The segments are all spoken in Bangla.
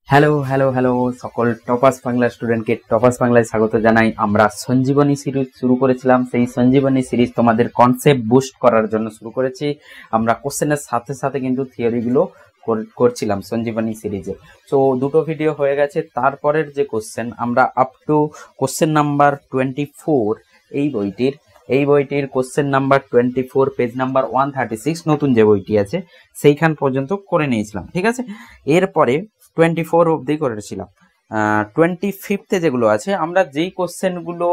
হ্যালো হ্যালো হ্যালো সকল টপাস বাংলা স্টুডেন্টকে টপাস বাংলায় স্বাগত জানাই। আমরা সঞ্জীবনী সিরিজ শুরু করেছিলাম, সেই সঞ্জীবনী সিরিজ তোমাদের কনসেপ্ট বুস্ট করার জন্য শুরু করেছি। আমরা কোশ্চেনের সাথে সাথে কিন্তু থিওরিগুলো করছিলাম সঞ্জীবনী সিরিজে। তো দুটো ভিডিও হয়ে গেছে, তারপরের যে কোশ্চেন আমরা আপ টু কোশ্চেন নাম্বার 24 এই বইটির কোশ্চেন নাম্বার 24 পেজ নাম্বার 136 নতুন যে বইটি আছে সেইখান পর্যন্ত করে নিয়েছিলাম, ঠিক আছে। এরপরে 24 অবধি করেছিলাম। 25 যেগুলো আছে আমরা যেই কোশ্চেনগুলো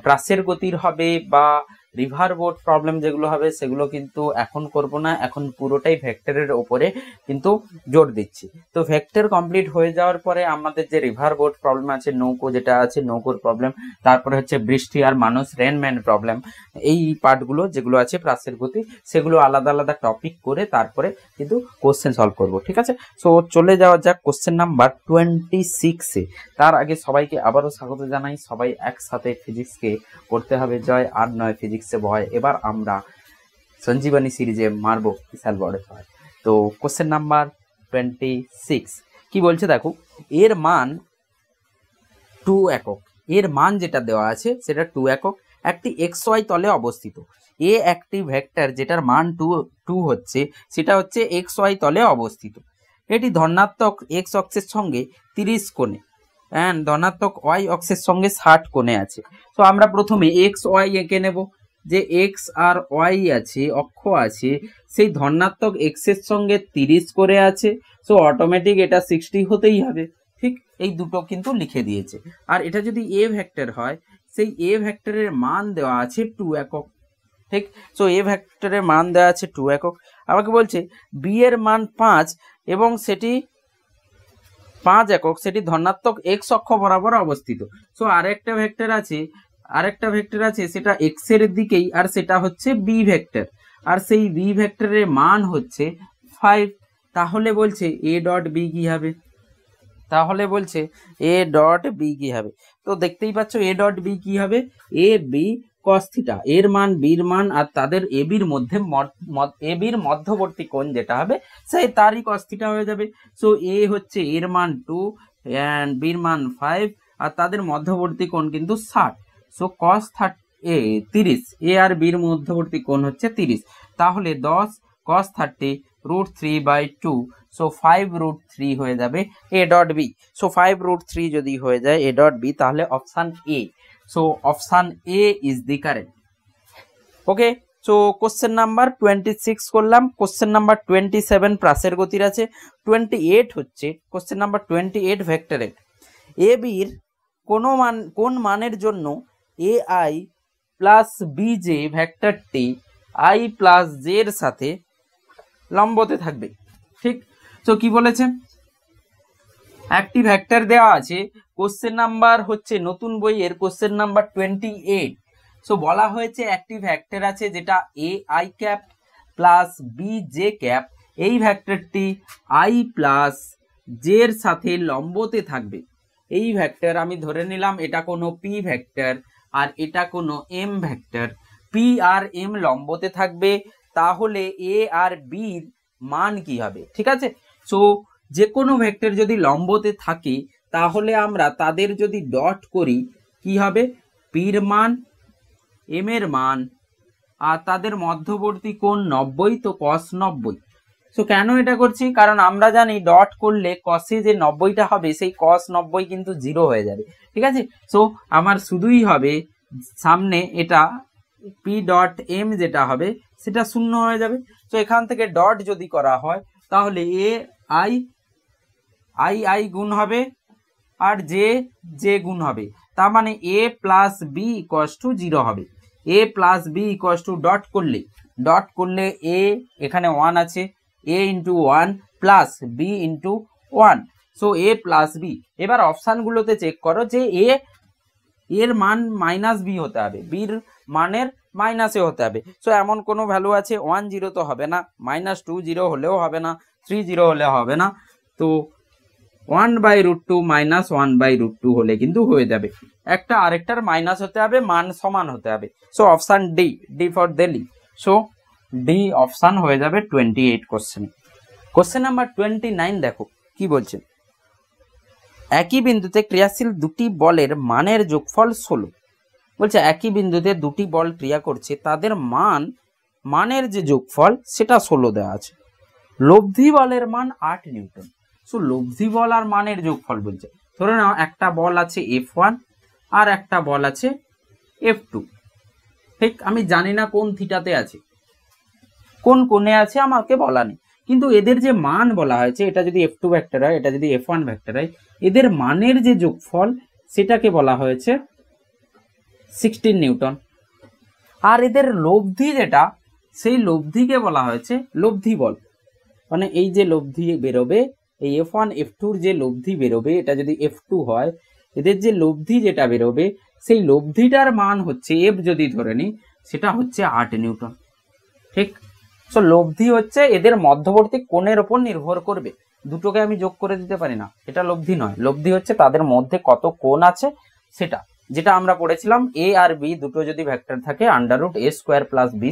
প্রাসের গতির হবে বা রিভার বোর্ড প্রবলেম যেগুলো হবে সেগুলো কিন্তু এখন করব না, এখন পুরোটাই ভেক্টরের ওপরে কিন্তু জোর দিচ্ছি। তো ভেক্টর কমপ্লিট হয়ে যাওয়ার পরে আমাদের যে রিভার বোর্ড প্রবলেম আছে, নৌকো যেটা আছে নৌকোর প্রবলেম, তারপরে হচ্ছে বৃষ্টি আর মানুষ রেনম্যান প্রবলেম, এই পার্টগুলো যেগুলো আছে প্রাসের গতি সেগুলো আলাদা আলাদা টপিক করে তারপরে কিন্তু কোশ্চেন সলভ করব, ঠিক আছে। সো চলে যাওয়া যাক কোশ্চেন নাম্বার 26-এ। তার আগে সবাইকে আবারও স্বাগত জানাই। সবাই একসাথে ফিজিক্সকে করতে হবে জয়, আর নয় ফিজিক্সে ভয়। এবার আমরা সঞ্জীবনী সিরিজে মারবো বিশাল বড় ভয়। তো কোশ্চেন নাম্বার 26 কি বলছে দেখো, এর মান 2 একক। এর মান যেটা দেওয়া আছে সেটা 2 একক, একটি xy তলে অবস্থিত। এ একটি ভেক্টর যেটার মান 2 হচ্ছে, সেটা হচ্ছে xy তলে অবস্থিত। এটি ধনাত্মক x অক্ষের সঙ্গে 30 কোণে অ্যান্ড ধনাত্মক y অক্ষের সঙ্গে 60 কোণে আছে। তো আমরা প্রথমে এক্স ওয়াই এঁকে নেব। যে এক্স আর ওয়াই আছে, অক্ষ আছে, সেই ধনাত্মক এক্স এর সঙ্গে 30 করে আছে। সো অটোমেটিক এটা 60 হতেই হবে, ঠিক। এই দুটো কিন্তু লিখে দিয়েছে। আর এটা যদি এ ভেক্টর হয়, সেই এ ভেক্টরের মান দেওয়া আছে 2 একক, ঠিক। সো এ ভেক্টরের মান দেওয়া আছে 2 একক। আমাকে বলছে বি এর মান 5 এবং সেটি 5 একক, সেটি ধনাত্মক এক্স অক্ষ বরাবর অবস্থিত। সো আরেকটা ভেক্টর আছে সেটা এক্স এর দিকেই, আর সেটা হচ্ছে বি ভেক্টর, আর সেই বি ভেক্টরের মান হচ্ছে 5। তাহলে বলছে এ ডট বি কি হবে? তো দেখতেই পাচ্ছ এ ডট বি কি হবে, এ বি কস থিটা। এর মান বির মান আর তাদের এ বির মধ্যে মধ্যবর্তী কোণ যেটা হবে সেই তারই কস থিটা হয়ে যাবে। সো এ হচ্ছে এর মান 2 এন্ড বির মান 5, আর তাদের মধ্যবর্তী কোণ কিন্তু 60। সো কস 30, এ আর বির মধ্যবর্তী কোণ হচ্ছে 30। তাহলে 10 cos 30 √3/2। সো 5√3 হয়ে যাবে এ ডট বি। সো 5√3 যদি হয়ে যায় এ ডট বি, তাহলে option A. So option A is the correct. Okay, so question number 26 করলাম। কোশ্চেন নাম্বার 27 প্রাসের গতির আছে। 28 হচ্ছে কোশ্চেন নাম্বার 28 ভেক্টরের এ বির কোন মানের জন্য a i plus b j ভেক্টরটি আই প্লাস জে এর সাথে লম্বতে থাকবে, ঠিক। তো কি বলেছে, একটি ভেক্টর দেওয়া আছে। কোশ্চেন নাম্বার হচ্ছে নতুন বইয়ের কোশ্চেন নাম্বার 28। সো বলা হয়েছে একটি ভেক্টর আছে যেটা a i cap plus b j cap, এই ভেক্টরটি আই প্লাস জে এর সাথে লম্বতে থাকবে। এই ভেক্টর আমি ধরে নিলাম এটা কোনো পি ভেক্টর আর এটা কোনো এম ভেক্টর। পি আর এম লম্বতে থাকবে, তাহলে এ আর বির মান কি হবে, ঠিক আছে। সো যে কোনো ভেক্টর যদি লম্বতে থাকে তাহলে আমরা তাদের যদি ডট করি কি হবে, পির মান, এম এর মান, আর তাদের মধ্যবর্তী কোণ 90, তো cos 90। সো কেন এটা করছি, কারণ আমরা জানি ডট করলে কসে যে 90টা হবে সেই cos 90 কিন্তু 0 হয়ে যাবে, ঠিক আছে। সো আমার শুধুই হবে সামনে এটা পি ডট এম যেটা হবে সেটা 0 হয়ে যাবে। তো এখান থেকে ডট যদি করা হয় তাহলে এ আই আই গুণ হবে আর জে গুণ হবে, তার মানে A plus B equals to 0 হবে। A plus B equals to dot করলে এ এখানে 1 আছে, A into 1 plus B into 1। So A plus B. এবার অপশানগুলোতে চেক করো যে এর মান মাইনাস বি হতে হবে, বির মানের মাইনাসে হতে হবে। সো এমন কোনো ভ্যালু আছে 1 0 তো হবে না, -2 0 হলেও হবে না, 3 0 হলে হবে না। তো 1/√2 - 1/√2 হলে কিন্তু হয়ে যাবে। একটা আরেকটার মাইনাস হতে হবে, মান সমান হতে হবে। So option D for Delhi. So D option হয়ে যাবে 28 কোশ্চেন। কোশ্চেন নাম্বার 29 দেখো কি বলছে, একই বিন্দুতে ক্রিয়াশীল দুটি বলের মানের যোগফল 16। বলছে একই বিন্দুতে দুটি বল ক্রিয়া করছে, তাদের মানের যে যোগফল সেটা 16 দেওয়া আছে। লব্ধি বলের মান 8 নিউটন। সো লব্ধি বল আর মানের যোগফল বলছে। ধরে নাও একটা বল আছে F1 আর একটা বল আছে F2। ঠিক, আমি জানি না কোন থিটাতে আছে, কোন কোণে আছে আমাকে বলা নেই, কিন্তু এদের যে মান বলা হয়েছে, এটা যদি F2 ভেক্টর হয়, এটা যদি F1 ভেক্টর হয়, এদের মানের যে যোগফল সেটাকে বলা হয়েছে 16 নিউটন। আর এদের লব্ধি যেটা, সেই লব্ধিকে বলা হয়েছে লব্ধি বল। মানে এই যে লব্ধি বেরোবে, এই F1 F2 যে লব্ধি বেরোবে, এটা যদি F2 হয়, এদের যে লব্ধি যেটা বেরোবে, সেই লব্ধিটার মান হচ্ছে F যদি ধরে নিই, সেটা হচ্ছে 8 নিউটন। ঠিক, সো লব্ধি হচ্ছে এদের মধ্যবর্তী কোণের ওপর নির্ভর করবে। দুটোকে আমি যোগ করে দিতে পারি না, এটা লব্ধি নয়। লব্ধি হচ্ছে তাদের মধ্যে কত কোণ আছে সেটা, যেটা আমরা পড়েছিলাম a আর b দুটো যদি ভেক্টর থাকে √a² + b²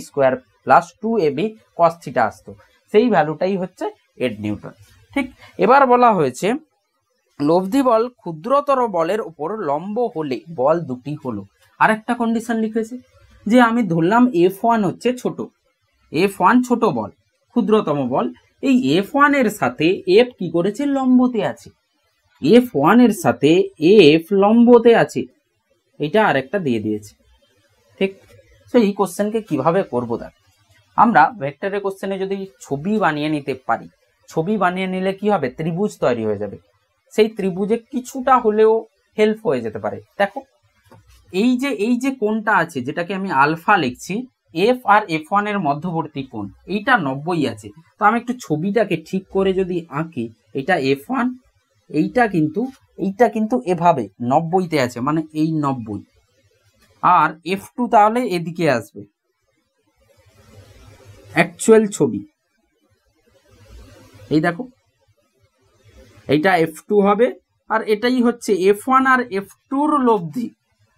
+ 2ab cos θ আসতো, সেই ভ্যালুটাই হচ্ছে 8 নিউটন। ঠিক, এবার বলা হয়েছে লব্ধি বল ক্ষুদ্রতর বলের উপর লম্ব হলে বল দুটি হলো। আরেকটা কন্ডিশন লিখেছে যে আমি ধরলাম F1 হচ্ছে ছোট, F1 ছোট বল, ক্ষুদ্রতম বল। এই F1 এর সাথে F কি করেছে, লম্বতে আছে। F1 এর সাথে F লম্বতে আছে, এটা আরেকটা দিয়ে দিয়েছে। ঠিক, তো এই কোশ্চেনকে কিভাবে করবো দেখ, আমরা ভেক্টরের কোশ্চেনে যদি ছবি বানিয়ে নিতে পারি, ছবি বানিয়ে নিলে কি হবে, ত্রিভুজ তৈরি হয়ে যাবে। সেই ত্রিভুজে কিছুটা হলেও হেল্প হয়ে যেতে পারে। দেখো এই যে কোণটা আছে, যেটাকে আমি আলফা লিখছি, F আর F1 এর মধ্যবর্তী কোণ, এইটা 90 আছে। তো আমি একটু ছবিটাকে ঠিক করে যদি আঁকি, এটা F1, এইটা কিন্তু এভাবে 90-তে আছে, মানে এই 90, আর F2 তাহলে এদিকে আসবে। অ্যাকচুয়াল ছবি এই দেখো, এইটা F2 হবে, আর এটাই হচ্ছে F1 আর F2-র লব্ধি।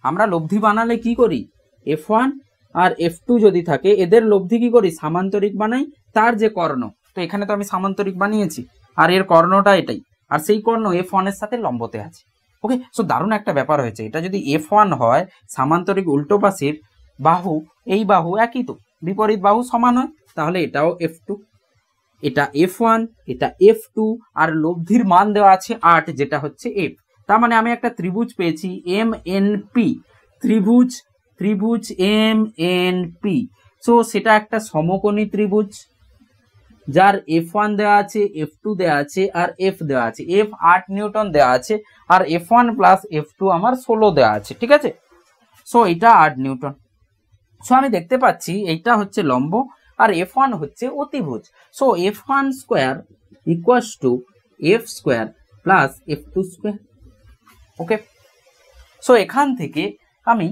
আমরা লব্ধি বানালে কি করি, F1 আর F2 যদি থাকে, এদের লব্ধি কি করি, সামান্তরিক বানাই, তার যে কর্ণ, তো এখানে তো আমি সামান্তরিক বানিয়েছি, আর এর কর্ণটা এটাই, আর সেই কর্ণ F1 এর সাথে লম্বতে আছে। ওকে, সো দারুণ একটা ব্যাপার হয়েছে। এটা যদি F1 হয়, সামান্তরিক উল্টো পাশের বাহু, এই বাহু একই, তো বিপরীত বাহু সমান হয়, তাহলে এটাও F2, এটা F1, এটা F2, আর লব্ধির মান দেওয়া আছে 8, যেটা হচ্ছে F। তার মানে আমি একটা ত্রিভুজ পেয়েছি MNP, ত্রিভুজ MNP। সো সেটা একটা সমকোণী ত্রিভুজ, যার F1 দেওয়া আছে, F2 দেওয়া আছে, আর F দেওয়া আছে। F 8 নিউটন দেওয়া আছে, আর F1 + F2 আমার 16 দেওয়া আছে। ঠিক আছে, সো এটা 8 নিউটন। সো আমি দেখতে পাচ্ছি এইটা হচ্ছে লম্ব, আর F1 হচ্ছে অতিভুজ। So F1² = F² + F2²। ওকে, সো এখান থেকে আমি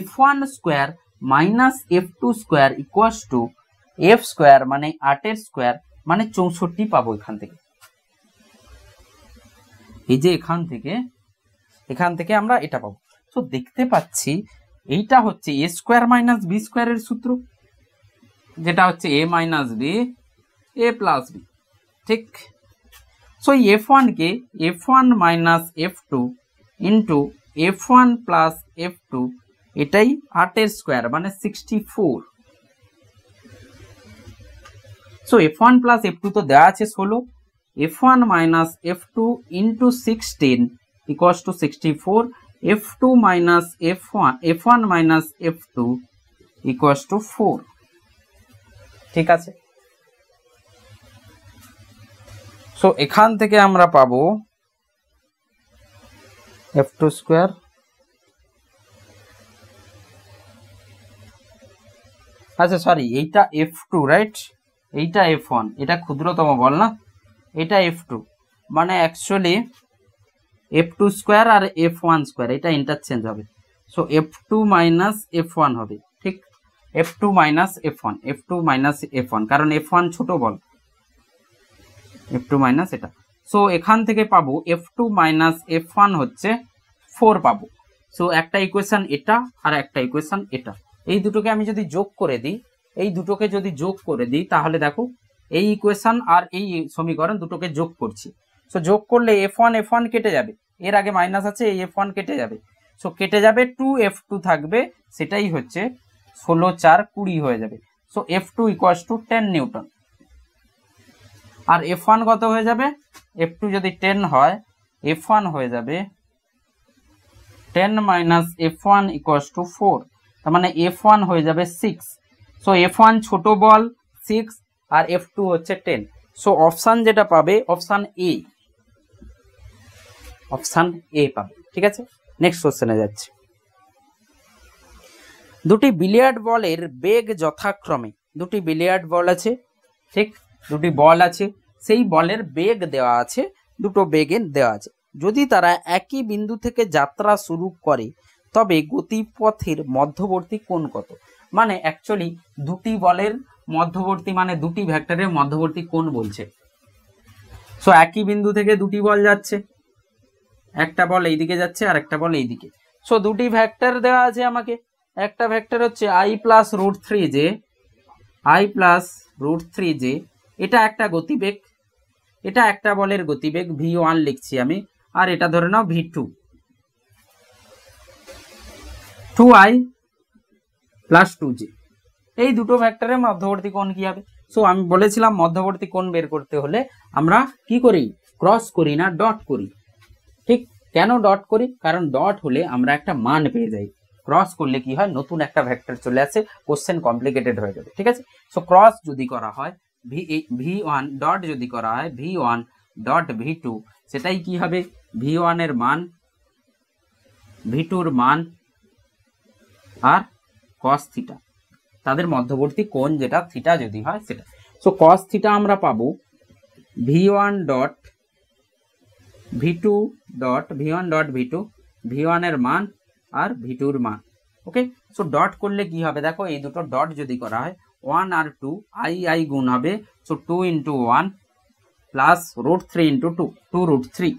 F1² - F2² = F² মানে 8-এর স্কোয়ার মানে 64 পাবো এখান থেকে। এই যে এখান থেকে আমরা এটা পাবো। সো দেখতে পাচ্ছি এইটা হচ্ছে A² - B² এর সূত্র, যেটা হচ্ছে A - B A + B। ঠিক, সো এই F1 কে F1 - F2 F1 + F2, এটাই 8-এর স্কোয়ার মানে 64। সো F1 + F2 তো দেওয়া আছে 16, F1 - F2 × 16 = 64, F2 - F1 - F2 = 4। ঠিক আছে, সো এখান থেকে আমরা পাবো F2²। আচ্ছা সরি, এইটা F2 রাইট, এইটা F1, এটা ক্ষুদ্রতম বল না, এটা F2, মানে অ্যাকচুয়ালি F2² আর F1², এটা ইন্টারচেঞ্জ হবে। সো F2 - F1 হবে। ঠিক, F2 - F1, কারণ F1 ছোট বল, F2 - এটা। সো এখান থেকে পাবো F2 - F1 হচ্ছে 4 পাবো। সো একটা ইকুয়েশন এটা, আর একটা ইকুয়েশন এটা, এই দুটোকে আমি যদি যোগ করে দিই, তাহলে দেখো এই ইকুয়েশন আর এই সমীকরণ দুটোকে যোগ করছি। সো যোগ করলে F1 কেটে যাবে, এর আগে মাইনাস আছে, এই F1 কেটে যাবে, সো কেটে যাবে, 2F2 থাকবে, সেটাই হচ্ছে 16 4 20 হয়ে যাবে। So F2 equals to 10 newton. আর F1 কত হয়ে যাবে? F2 যদি 10 হয়, F1 হয়ে যাবে 10 মাইনাস F1 ইকুয়ালস টু 4, তার মানে F1 হয়ে যাবে 6। সো F1 ছোট বল 6 আর F2 হচ্ছে 10। সো অপশান যেটা পাবে অপশান এ, অপশান এ পাবে। ঠিক আছে, নেক্সট কোশ্চেনে যাচ্ছে। দুটি বিলিয়ার্ড বলের বেগ যথাক্রমে, দুটি বিলিয়ার্ড বল আছে, ঠিক, দুটি বল আছে, সেই বলের বেগ দেওয়া আছে, দুটো বেগে দেওয়া আছে। যদি তারা একই বিন্দু থেকে যাত্রা শুরু করে তবে গতিপথের মধ্যবর্তী কোণ কত? মানে অ্যাকচুয়ালি দুটি বলের মধ্যবর্তী মানে দুটি ভেক্টরের মধ্যবর্তী কোণ বলছে। সো একই বিন্দু থেকে দুটি বল যাচ্ছে, একটা বল এইদিকে যাচ্ছে আর একটা বল এইদিকে। সো দুটি ভেক্টর দেওয়া আছে আমাকে, একটা ভেক্টর হচ্ছে i plus root 3j, i plus root 3j, এটা একটা গতিবেগ, এটা একটা বলের গতিবেগ v1 লিখছি আমি, আর এটা ধরে নাও v2, 2i প্লাস 2j। এই দুটো ভেক্টরের মধ্যবর্তী কোণ কি হবে? সো আমি বলেছিলাম মধ্যবর্তী কোণ বের করতে হলে আমরা কি করি? ক্রস করি না, ডট করি। ঠিক, কেন ডট করি? কারণ ডট হলে আমরা একটা মান পেয়ে যাই, ক্রস করলে কি হয়? নতুন একটা ভেক্টর চলে আসে, কোশ্চেন কমপ্লিকেটেড হয়ে যাবে। ঠিক আছে, সো ক্রস যদি করা হয় v1 ডট যদি করা হয় v1 ডট v2, সেটাই কি হবে? v1 এর মান, v2 এর মান আর cos থিটা, তাদের মধ্যবর্তী কোণ যেটা থিটা যদি হয় সেটা। সো cos থিটা আমরা পাবো v1 dot v2 dot v1 dot v2, v1 এর মান আর v2 এর মান। ওকে, সো ডট করলে কি হবে? দেখো এই দুটো ডট যদি করা হয় 1 আর 2, i গুণ হবে, so 2 into 1 plus root 3 into 2, 2 root 3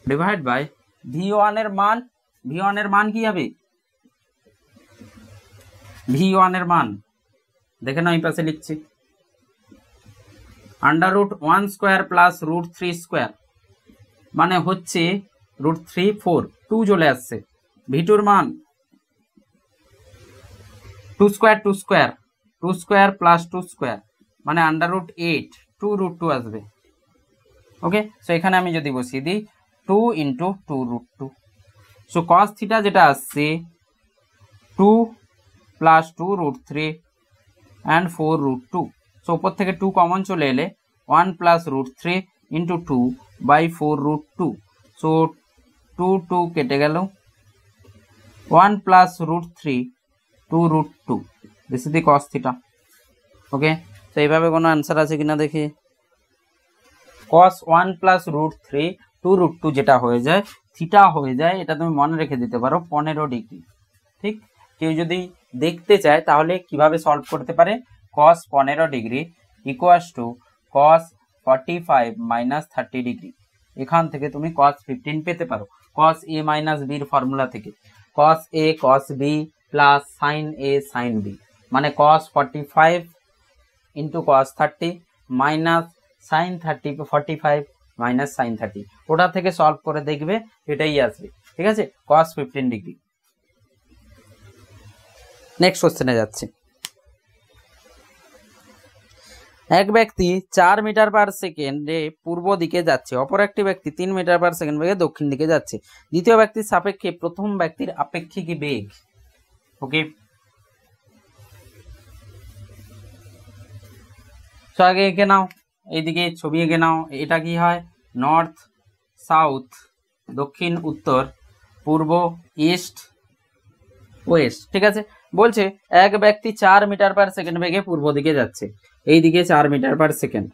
divide by v1 এর মান, v1 এর মান কি হবে? v1 এর মান দেখে নাও, এই পাশে লিখছি, under root 1 square plus root 3 square, মানে হচ্ছে রুট 3 4, 2 চলে আসছে। v2 এর মান 2 square 2 square 2 square plus 2 square, মানে আন্ডার রুট 8, 2 রুট 2 আসবে। ওকে, সো এখানে আমি যদি বসিয়ে দিই 2 into 2 root 2, so cos theta যেটা আসছে 2 plus 2 root 3 and 4 root 2, so উপর থেকে 2 কমন চলে এলে 1 plus root 3 into 2 by 4 root 2, so 2 2 কেটে গেল, 1 plus root 3 2 root 2, this is the cos theta. Okay, তো এইভাবে কোনো অ্যান্সার আছে কিনা দেখি। cos 1 প্লাস রুট 3 2 রুট 2 যেটা হয়ে যায় থিটা হয়ে যায়, এটা তুমি মনে রেখে দিতে পারো 15 ডিগ্রি। ঠিক, কেউ যদি দেখতে চায় তাহলে কিভাবে সলভ করতে পারে? cos 15 degree equals to cos 45 minus 30 degree, এখান থেকে তুমি cos 15 পেতে পারো cos a মাইনাস b এর ফর্মুলা থেকে, cos a cos b plus sin a sin b, মানে cos 45 into cos 30 minus sin 30 45 minus sin 30, ওটা থেকে সলভ করে দেখবে এটাই আসবে। ঠিক আছে, cos 15 ডিগ্রি। নেক্সট কোশ্চেনে যাচ্ছে। এক ব্যক্তি 4 মিটার পার সেকেন্ডে পূর্ব দিকে যাচ্ছে, অপর একটি ব্যক্তি 3 মিটার পার সেকেন্ড বেগে দক্ষিণ দিকে যাচ্ছে। দ্বিতীয় ব্যক্তির সাপেক্ষে প্রথম ব্যক্তির আপেক্ষিক বেগ। ওকে, তো আগে এঁকে নাও, এইদিকে ছবি এঁকে নাও। এটা কি হয়? নর্থ সাউথ, দক্ষিণ উত্তর, পূর্ব ইস্ট ওয়েস্ট। ঠিক আছে, বলছে এক ব্যক্তি 4 মিটার পার সেকেন্ড বেগে পূর্ব দিকে যাচ্ছে, এই দিকে 4 মিটার পার সেকেন্ড।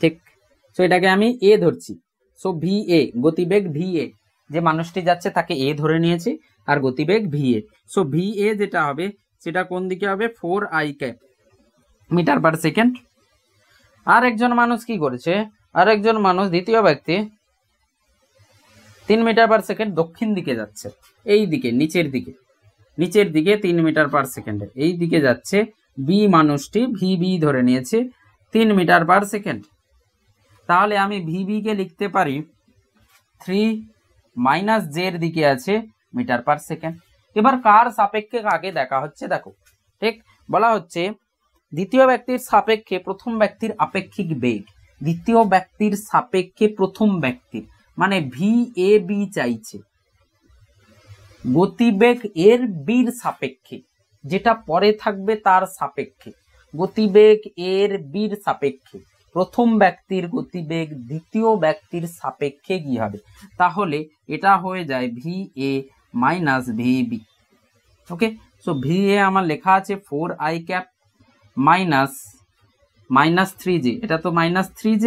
ঠিক, সো এটাকে আমি এ ধরছি। সো ভি এ, গতিবেগ ভি এ, যে মানুষটি যাচ্ছে তাকে এ ধরে নিয়েছি, আর গতিবেগ V A. So V A যেটা হবে সেটা কোন দিকে হবে? 4i cap metre per second. আর একজন মানুষ কি করেছে? আর একজন মানুষ, দ্বিতীয় ব্যক্তি 3 মিটার পার সেকেন্ড দক্ষিণ দিকে যাচ্ছে, এই দিকে নিচের দিকে, নিচের দিকে 3 মিটার পার সেকেন্ডে এই দিকে যাচ্ছে। বি মানুষটি ভিবি ধরে নিয়েছে 3 মিটার পার সেকেন্ড। তাহলে আমি ভিবি কে লিখতে পারি 3 মাইনাস জে এর দিকে আছে মিটার পার সেকেন্ড। এবার কার সাপেক্ষে কাকে দেখা হচ্ছে দেখো, ঠিক বলা হচ্ছে দ্বিতীয় ব্যক্তির সাপেক্ষে প্রথম ব্যক্তির আপেক্ষিক বেগ, দ্বিতীয় ব্যক্তির সাপেক্ষে প্রথম ব্যক্তির মানে ভি এ বি চাইছে গতিবেগ এর বির সাপেক্ষে, যেটা পরে থাকবে তার সাপেক্ষে, গতিবেগ এর বির সাপেক্ষে প্রথম ব্যক্তির গতিবেগ দ্বিতীয় ব্যক্তির সাপেক্ষে কি হবে, তাহলে এটা হয়ে যায় v a minus v b. Okay, so V a আমার লেখা আছে 4i cap minus minus 3j, এটা তো minus 3j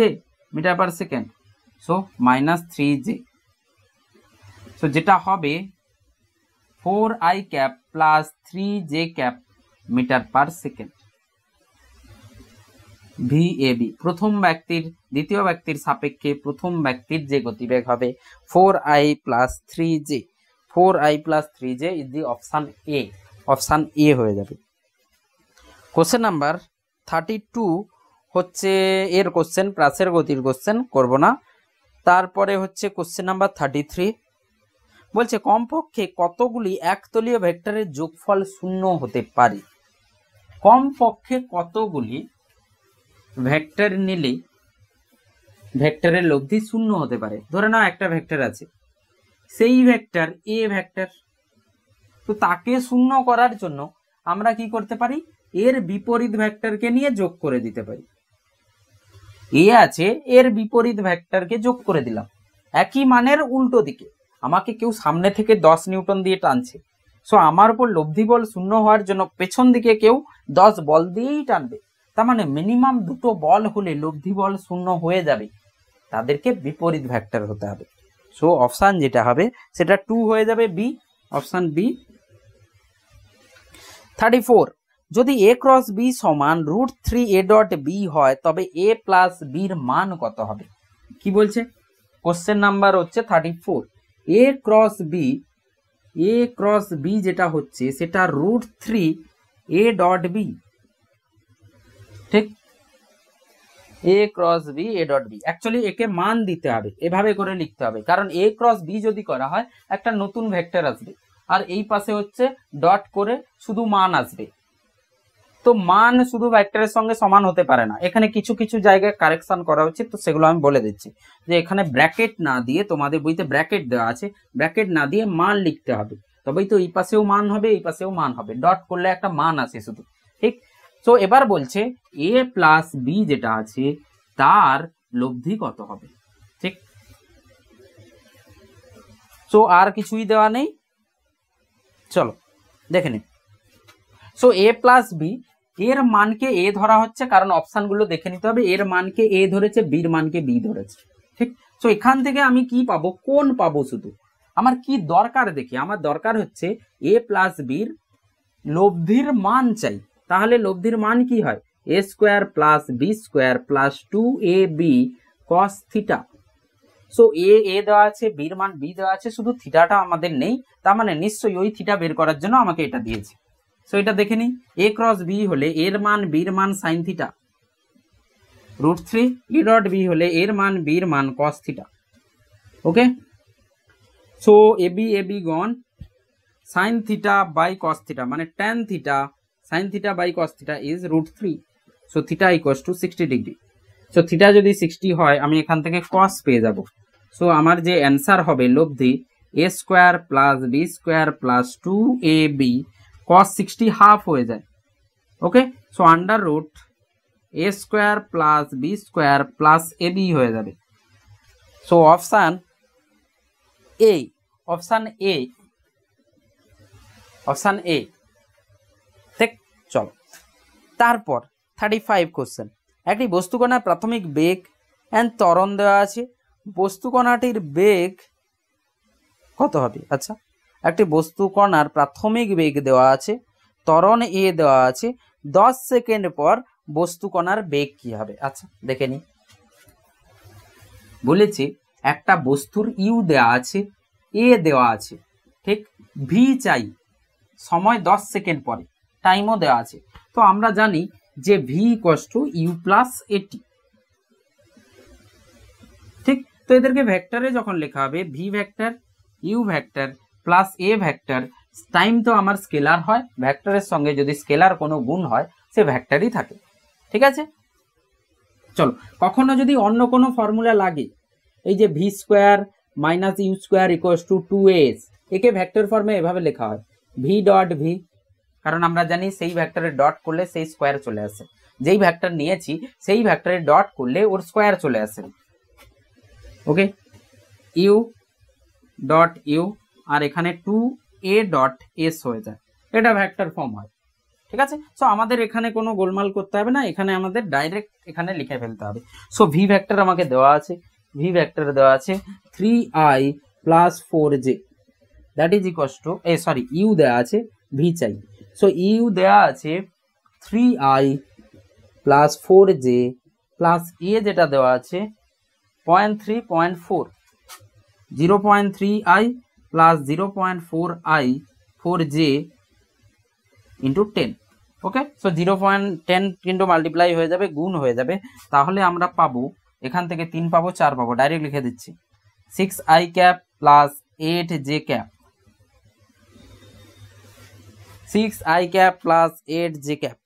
metre per second, so minus 3j, so যেটা হবে 4i cap plus 3j cap metre per second. VAB প্রথম ব্যক্তির দ্বিতীয় ব্যক্তির সাপেক্ষে প্রথম ব্যক্তির যে গতিবেগ হবে 4i plus 3j, 4i plus 3j is the option A, option এ হয়ে যাবে। কোশ্চেন নাম্বার 32 হচ্ছে এর কোশ্চেন, প্রাসের গতির কোশ্চেন করব না। তারপরে হচ্ছে কোশ্চেন নাম্বার 33 বলছে কমপক্ষে কতগুলি একতলীয় ভেক্টরের যোগফল শূন্য হতে পারে, কমপক্ষে কতগুলি ভেক্টর নিলে ভেক্টরের লব্ধি শূন্য হতে পারে। ধরে নাও একটা ভেক্টর আছে, সেই ভেক্টর এ ভেক্টর, তো তাকে শূন্য করার জন্য আমরা কি করতে পারি, এর বিপরীত ভেক্টরকে নিয়ে যোগ করে দিতে পারি। এ আছে, এর বিপরীত ভেক্টরকে যোগ করে দিলাম একই মানের উল্টো দিকে, আমাকে কেউ সামনে থেকে 10 নিউটন দিয়ে টানছে, সো আমার উপর লব্ধি বল শূন্য হওয়ার জন্য পেছন দিকে কেউ 10 বল দিয়েই টানবে, তার মানে মিনিমাম দুটো বল হলে লব্ধি বল শূন্য হয়ে যাবে, তাদেরকে বিপরীত ভেক্টর হতে হবে। সো অপশান যেটা হবে সেটা 2 হয়ে যাবে, বি, অপশান বি। 34 যদি a ক্রস b সমান √3a ডট b হয় তবে a প্লাস b এর মান কত হবে, কি বলছে কোশ্চেন নাম্বার হচ্ছে 34, a ক্রস b যেটা হচ্ছে সেটা √3a ডট b, ঠিক, a cross b a dot b, actually একে মান দিতে হবে, এভাবে করে লিখতে হবে, কারণ a ক্রস b যদি করা হয় একটা নতুন ভেক্টর আসবে আর এই পাশে হচ্ছে ডট করে শুধু মান আসবে, তো মান শুধু ভেক্টরের সঙ্গে সমান হতে পারে না, এখানে কিছু কিছু জায়গায় কারেকশন করা উচিত, তো সেগুলো আমি বলে দিচ্ছি যে এখানে ব্র্যাকেট না দিয়ে, তোমাদের বইতে ব্র্যাকেট দেওয়া আছে, ব্র্যাকেট না দিয়ে মান লিখতে হবে, তবেই তো এই পাশেও মান হবে এই পাশেও মান হবে, ডট করলে একটা মান আসে শুধু, ঠিক। তো এবার বলছে a প্লাস b যেটা আছে তার লব্ধি কত হবে, ঠিক, তো আর কিছুই দেওয়া নেই, চলো দেখে নিই। সো a প্লাস বি, এর মানকে a ধরা হচ্ছে কারণ অপশানগুলো দেখে নিতে হবে, এর মানকে a ধরেছে, বির মানকে b ধরেছে, ঠিক। সো এখান থেকে আমি কি পাবো, কোন পাবো, শুধু আমার কি দরকার দেখি, আমার দরকার হচ্ছে a প্লাস বির লব্ধির মান চাই, তাহলে লব্ধির মান কি হয়, a square plus B square plus 2ab cos theta. So A দেওয়া আছে, বির মান বি দেওয়া আছে, শুধু থিটাটা আমাদের নেই, তার মানে নিশ্চয়ই ওই থিটা বের করার জন্য আমাকে এটা দিয়েছে। সো এটা দেখে নিই, a ক্রস বি হলে এর মান বির মান sine theta, √3 e dot b হলে এর মান বির মান cos থিটা। ওকে, সো এবি গন, sine theta by cos theta মানে tan theta sine theta by cos theta is √3, so theta equals to 60 degree. So theta যদি 60 হয় আমি এখান থেকে cos পেয়ে যাব, সো আমার যে অ্যান্সার হবে লব্ধি a square plus B square plus 2ab cos 60 half হয়ে যায়। Okay, so under root a square plus B square plus ab হয়ে যাবে। So option A, option A, option A, ঠিক। চলো তারপর 35 কোশ্চেন, একটি বস্তুকণার প্রাথমিক বেগ এন্ড ত্বরণ দেওয়া আছে, বস্তুকণাটির বেগ কত হবে, আচ্ছা একটি বস্তুকণার প্রাথমিক বেগ দেওয়া আছে, ত্বরণ এ দেওয়া আছে, 10 সেকেন্ড পর বস্তুকণার বেগ কি হবে, আচ্ছা দেখে নি। বলেছে একটা বস্তুর ইউ দেওয়া আছে, এ দেওয়া আছে, ঠিক, ভি চাই সময় 10 সেকেন্ড পরে, টাইমও দেওয়া আছে, তো আমরা জানি যে v equals to u plus a t, ঠিক। তো এদেরকে ভেক্টরে যখন লেখা হবে v vector u vector plus a vector time তো আমার স্কেলার হয়, ভেক্টরের সঙ্গে যদি স্কেলার কোনো গুণ হয় সে ভেক্টরই থাকে। ঠিক আছে, চলো কখনো যদি অন্য কোনো ফর্মুলা লাগে, এই যে v square minus u square equals to 2s, একে ভেক্টর ফর্মে এভাবে লেখা হয় ভি ডট ভি, কারণ আমরা জানি সেই ভেক্টরে ডট করলে সেই স্কোয়ার চলে আসে, যেই ভেক্টর নিয়েছি সেই ভেক্টরে ডট করলে ওর স্কোয়ার চলে আসে। ওকে, ইউ ডট ইউ আর এখানে 2a ডট এস হয়ে যায়, এটা ভেক্টর ফর্ম হয়। ঠিক আছে, সো আমাদের এখানে কোনো গোলমাল করতে হবে না, এখানে আমাদের ডাইরেক্ট এখানে লিখে ফেলতে হবে। সো ভি ভেক্টর আমাকে দেওয়া আছে, ভি ভেক্টর দেওয়া আছে 3i plus 4j, that is equals to u দেওয়া আছে, ভি চাই। সো ইউ দেওয়া আছে 3i প্লাস 4j প্লাস এ যেটা দেওয়া আছে 0.3.4, 0.3i plus 0.4i 4j into 10। ওকে, সো 0.10 কিন্তু মাল্টিপ্লাই হয়ে যাবে, গুণ হয়ে যাবে, তাহলে আমরা পাবো এখান থেকে 3 পাবো 4 পাবো, ডাইরেক্ট লিখে দিচ্ছি 6i cap plus 8j cap, 6i cap plus 8j cap.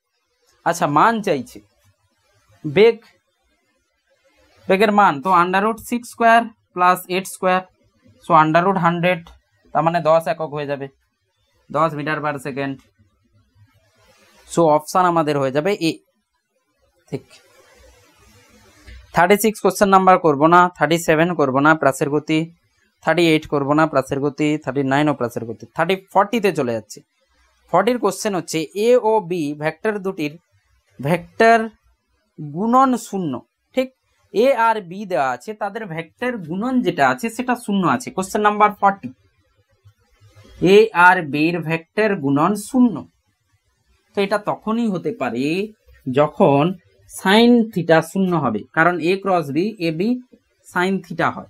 আচ্ছা, মান চাইছে বেগের মান, তো under root 6 square plus 8 square, so under root 100, তার মানে 10 একক হয়ে যাবে, 10 metre per second. So option আমাদের হয়ে যাবে এ। ঠিক, 36 কোশ্চেন নাম্বার করবো না, 37 করবো না প্লাসের গতি, 38 করবো না প্লাসের গতি, 39 ও প্লাসের গতি, 40তে চলে যাচ্ছে। 40 কোশ্চেন হচ্ছে এ ও বি ভেক্টর দুটির ভেক্টর গুণন শূন্য। ঠিক, এ আর বি দেওয়া আছে, তাদের ভেক্টর গুণন যেটা আছে সেটা শূন্য আছে। কোশ্চেন নাম্বার 40, এ আর বির ভেক্টর গুণন শূন্য। তো এটা তখনই হতে পারে যখন সাইন থিটা শূন্য হবে, কারণ এ cross B A B sine theta হয়।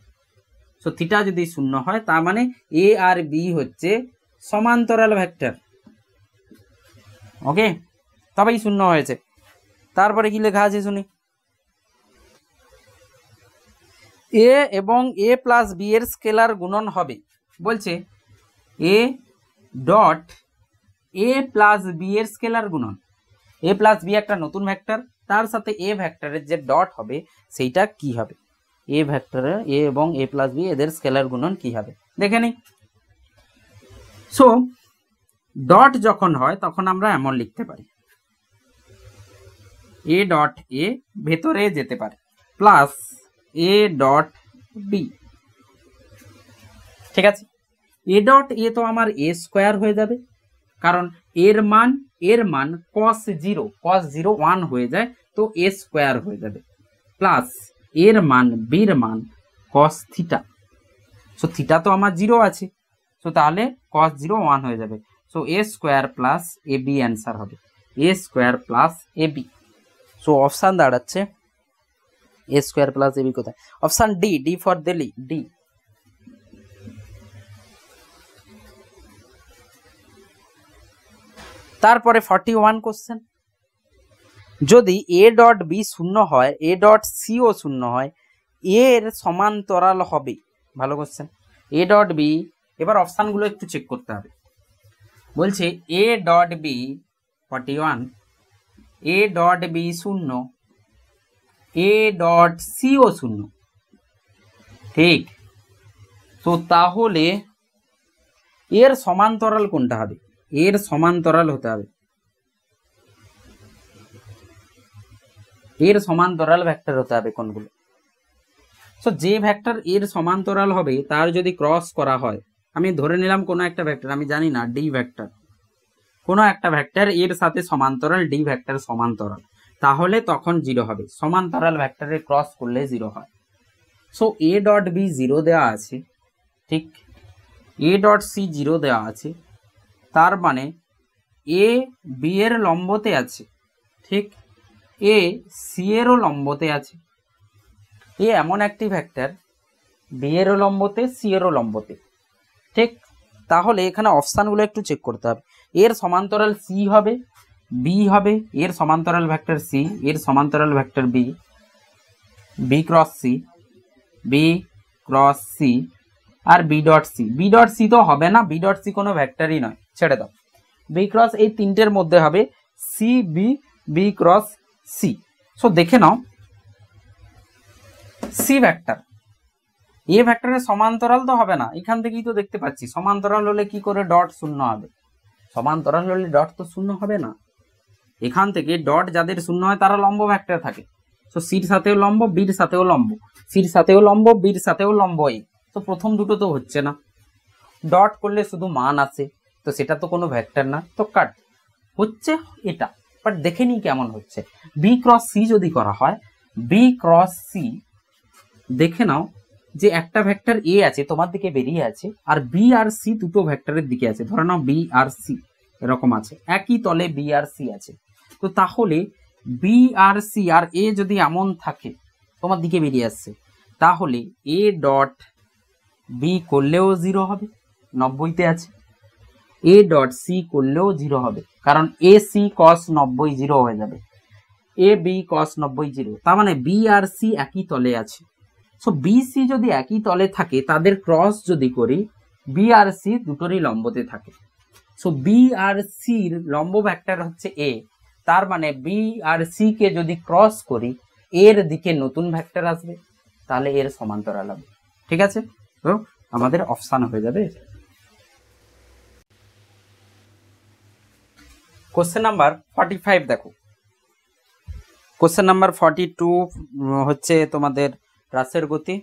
সো থিটা যদি শূন্য হয় তার মানে এ আর বি হচ্ছে সমান্তরাল ভেক্টর। ওকে, তবেই শূন্য হয়েছে। তারপরে কি লেখা আছে শুনি, এ এবং এ প্লাস বি এর স্কেলার গুণন হবে। বলছে a dot a plus b এর স্কেলার গুণন, এ প্লাস বি একটা নতুন ভেক্টর, তার সাথে এ ভেক্টরের যে ডট হবে সেইটা কি হবে, এ ভেক্টরের এ এবং এ প্লাস বি এদের স্কেলার গুণন কি হবে দেখে নিই। সো ডট যখন হয় তখন আমরা এমন লিখতে পারি এ ডট এ ভেতরে যেতে পারে প্লাস এ ডট বি। ঠিক আছে, এ ডট এ তো আমার এ স্কোয়ার হয়ে যাবে, কারণ এর মান cos 0 1 হয়ে যায়, তো এ স্কোয়ার হয়ে যাবে, প্লাস এর মান বির মান cos থিটা। সো থিটা তো আমার 0 আছে, সো তাহলে cos 0 1 হয়ে যাবে। So A square plus A B answer হবে, এ square plus A B. So option দাঁড়াচ্ছে এ স্কোয়ার প্লাস এ বি কোথায়, option D, D for Delhi, D. তারপরে 41 কোশ্চেন, যদি এ ডট বি শূন্য হয়, এ ডট সিও শূন্য হয়, এর সমান্তরাল হবে। ভালো কোশ্চেন, এ ডট বি, এবার অপশানগুলো একটু চেক করতে হবে। বলছে a dot b 41, a dot b শূন্য, এ ডট সিও শূন্য। ঠিক, তো তাহলে এর সমান্তরাল কোনটা হবে, এর সমান্তরাল হতে হবে, এর সমান্তরাল ভেক্টর হতে হবে কোনগুলো। সো যে ভেক্টর এর সমান্তরাল হবে তার যদি ক্রস করা হয়, আমি ধরে নিলাম কোনো একটা ভেক্টর, আমি জানি না ডি ভেক্টর, কোনো একটা ভেক্টর এর সাথে সমান্তরাল, ডি ভেক্টর সমান্তরাল, তাহলে তখন 0 হবে, সমান্তরাল ভেক্টরে ক্রস করলে 0 হয়। সো এ ডট বি 0 দেওয়া আছে, ঠিক, এ ডট সি 0 দেওয়া আছে, তার মানে এ বি এর লম্বতে আছে, ঠিক, এ সি এরও লম্বতে আছে। এ এমন একটি ভেক্টর বি এরও লম্বতে সি এরও লম্বতে। ঠিক, তাহলে এখানে অপশানগুলো একটু চেক করতে হবে। এর সমান্তরাল সি হবে, বি হবে, এর সমান্তরাল ভেক্টর সি, এর সমান্তরাল vector B, B cross C, B cross C আর B dot C. B dot C তো হবে না, বি ডট সি কোনো ভেক্টরই নয়, ছেড়ে দাও। বি ক্রস এই তিনটের মধ্যে হবে c b, B cross c. So দেখে নাও সি ভেক্টর এ ভেক্টরের সমান্তরাল তো হবে না, এখান থেকেই তো দেখতে পাচ্ছি। সমান্তরাল হলে কি করে ডট শূন্য হবে? সমান্তরাল হলে ডট তো শূন্য হবে না। এখান থেকে ডট যাদের শূন্য হয় তারা লম্ব ভেক্টর থাকে। তো সির সাথেও লম্ব, বির সাথেও লম্ব, সির সাথেও লম্ব, বির সাথেও লম্ব। এই তো প্রথম দুটো তো হচ্ছে না। ডট করলে শুধু মান আছে, তো সেটা তো কোনো ভেক্টর না, তো কাট হচ্ছে এটা। বাট দেখে নি কেমন হচ্ছে। বি ক্রস সি যদি করা হয়, বি ক্রস সি দেখে নাও যে একটা ভেক্টর এ আছে তোমার দিকে বেরিয়ে আছে, আর বি আর সি দুটো ভেক্টরের দিকে আছে। ধরে নাও বি আর সি এরকম আছে, একই তলে বি আর সি আছে। তো তাহলে বি আর সি আর এ যদি এমন থাকে তোমার দিকে বেরিয়ে আসছে, তাহলে এ ডট বি করলেও 0 হবে, 90তে আছে। এ ডট সি করলেও 0 হবে, কারণ এ সি কস 90 0 হয়ে যাবে। এ বি কস 90 0, তার মানে বি আর সি একই তলে আছে। সো বি সি যদি একই তলে থাকে, তাদের ক্রস যদি করি, বি আর সি দুটোরই লম্বতে থাকে। সো বি আর সির লম্ব ভেক্টর হচ্ছে এ, তার মানে বি আর সি কে যদি ক্রস করি, এর দিকে নতুন ভেক্টর আসবে, তাহলে এর সমান্তরাল হবে। ঠিক আছে, তো আমাদের অপশন হয়ে যাবে। কোশ্চেন নাম্বার 45 দেখো। কোশ্চেন নাম্বার 42 হচ্ছে তোমাদের প্রাসের গতি,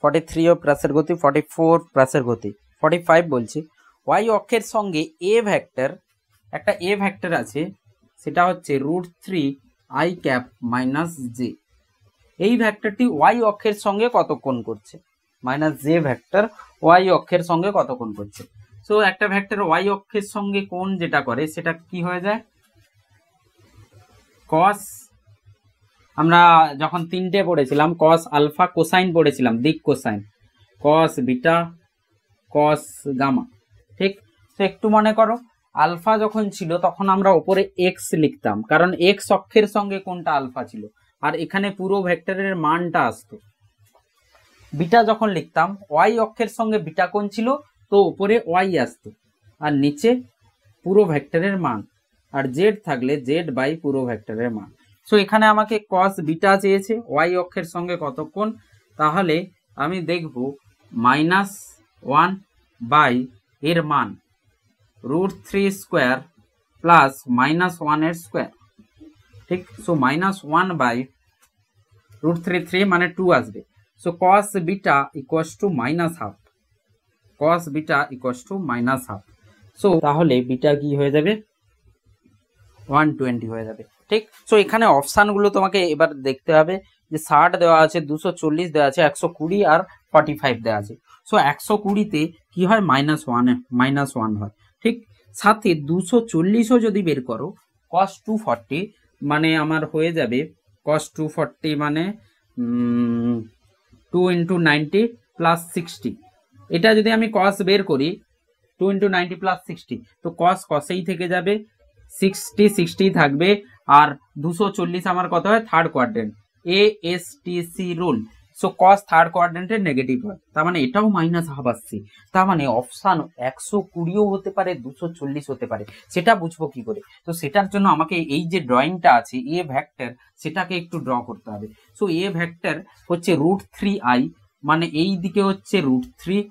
43ও প্রাসের গতি, 44 প্রাসের গতি, 45 বলছি ওয়াই অক্ষের সঙ্গে এ ভেক্টর, একটা এ ভেক্টর আছে, সেটা হচ্ছে √3 i ক্যাপ মাইনাস জে। এই ভেক্টরটি ওয়াই অক্ষের সঙ্গে কত কোণ করছে? মাইনাস জে ভেক্টর ওয়াই অক্ষের সঙ্গে কত কোণ করছে? সো একটা ভেক্টর ওয়াই অক্ষের সঙ্গে কোণ যেটা করে সেটা কি হয়ে যায়? কস, আমরা যখন 3টে পড়েছিলাম কস আলফা, কোসাইন পড়েছিলাম, দিক cosine, cos beta, cos gamma. ঠিক, তো একটু মনে করো আলফা যখন ছিল তখন আমরা উপরে এক্স লিখতাম, কারণ এক্স অক্ষের সঙ্গে কোনটা আলফা ছিল, আর এখানে পুরো ভেক্টরের মানটা আসতো। বিটা যখন লিখতাম ওয়াই অক্ষের সঙ্গে বিটা কোণ ছিল, তো উপরে ওয়াই আসতো আর নিচে পুরো ভেক্টরের মান, আর জেড থাকলে জেড বাই পুরো ভেক্টরের মান। সো এখানে আমাকে কস বিটা চেয়েছে, ওয়াই অক্ষের সঙ্গে কত কোণ, তাহলে আমি দেখব -1 বাই এর মান √3 স্কোয়ার প্লাস -1 এর স্কোয়ার। ঠিক, সো -1 বাই √3, 3 মানে 2 আসবে। So cos beta equals two -1/2, cos beta equals two -1/2। So তাহলে বিটা কি হয়ে যাবে? 120 হয়ে যাবে। ঠিক, সো এখানে অপশানগুলো তোমাকে এবার দেখতে হবে যে 60 দেওয়া আছে, 240 দেওয়া আছে, 120 আর 45 দেওয়া আছে। সো 120তে কি হয়? -1 হয়। ঠিক, সাথে 240ও যদি বের করো, cos 240 মানে আমার হয়ে যাবে cos 240 মানে 2 × 90 + 60। এটা যদি আমি cos বের করি 2 × 90 + 60, তো cos cosই থেকে যাবে, 60 থাকবে, আর 240 আমার কত হয়? Third quadrant, ASTC rule. So cos third কোয়াড্রেন্টের নেগেটিভ হয়, তার মানে এটাও -1/2 আসছে। তার মানে অপশান 120ও হতে পারে, 240 হতে পারে। সেটা বুঝবো কি করে? তো সেটার জন্য আমাকে এই যে ড্রয়িংটা আছে এ ভেক্টর, সেটাকে একটু ড্র করতে হবে। সো এ ভেক্টর হচ্ছে √3i, মানে এই দিকে হচ্ছে √3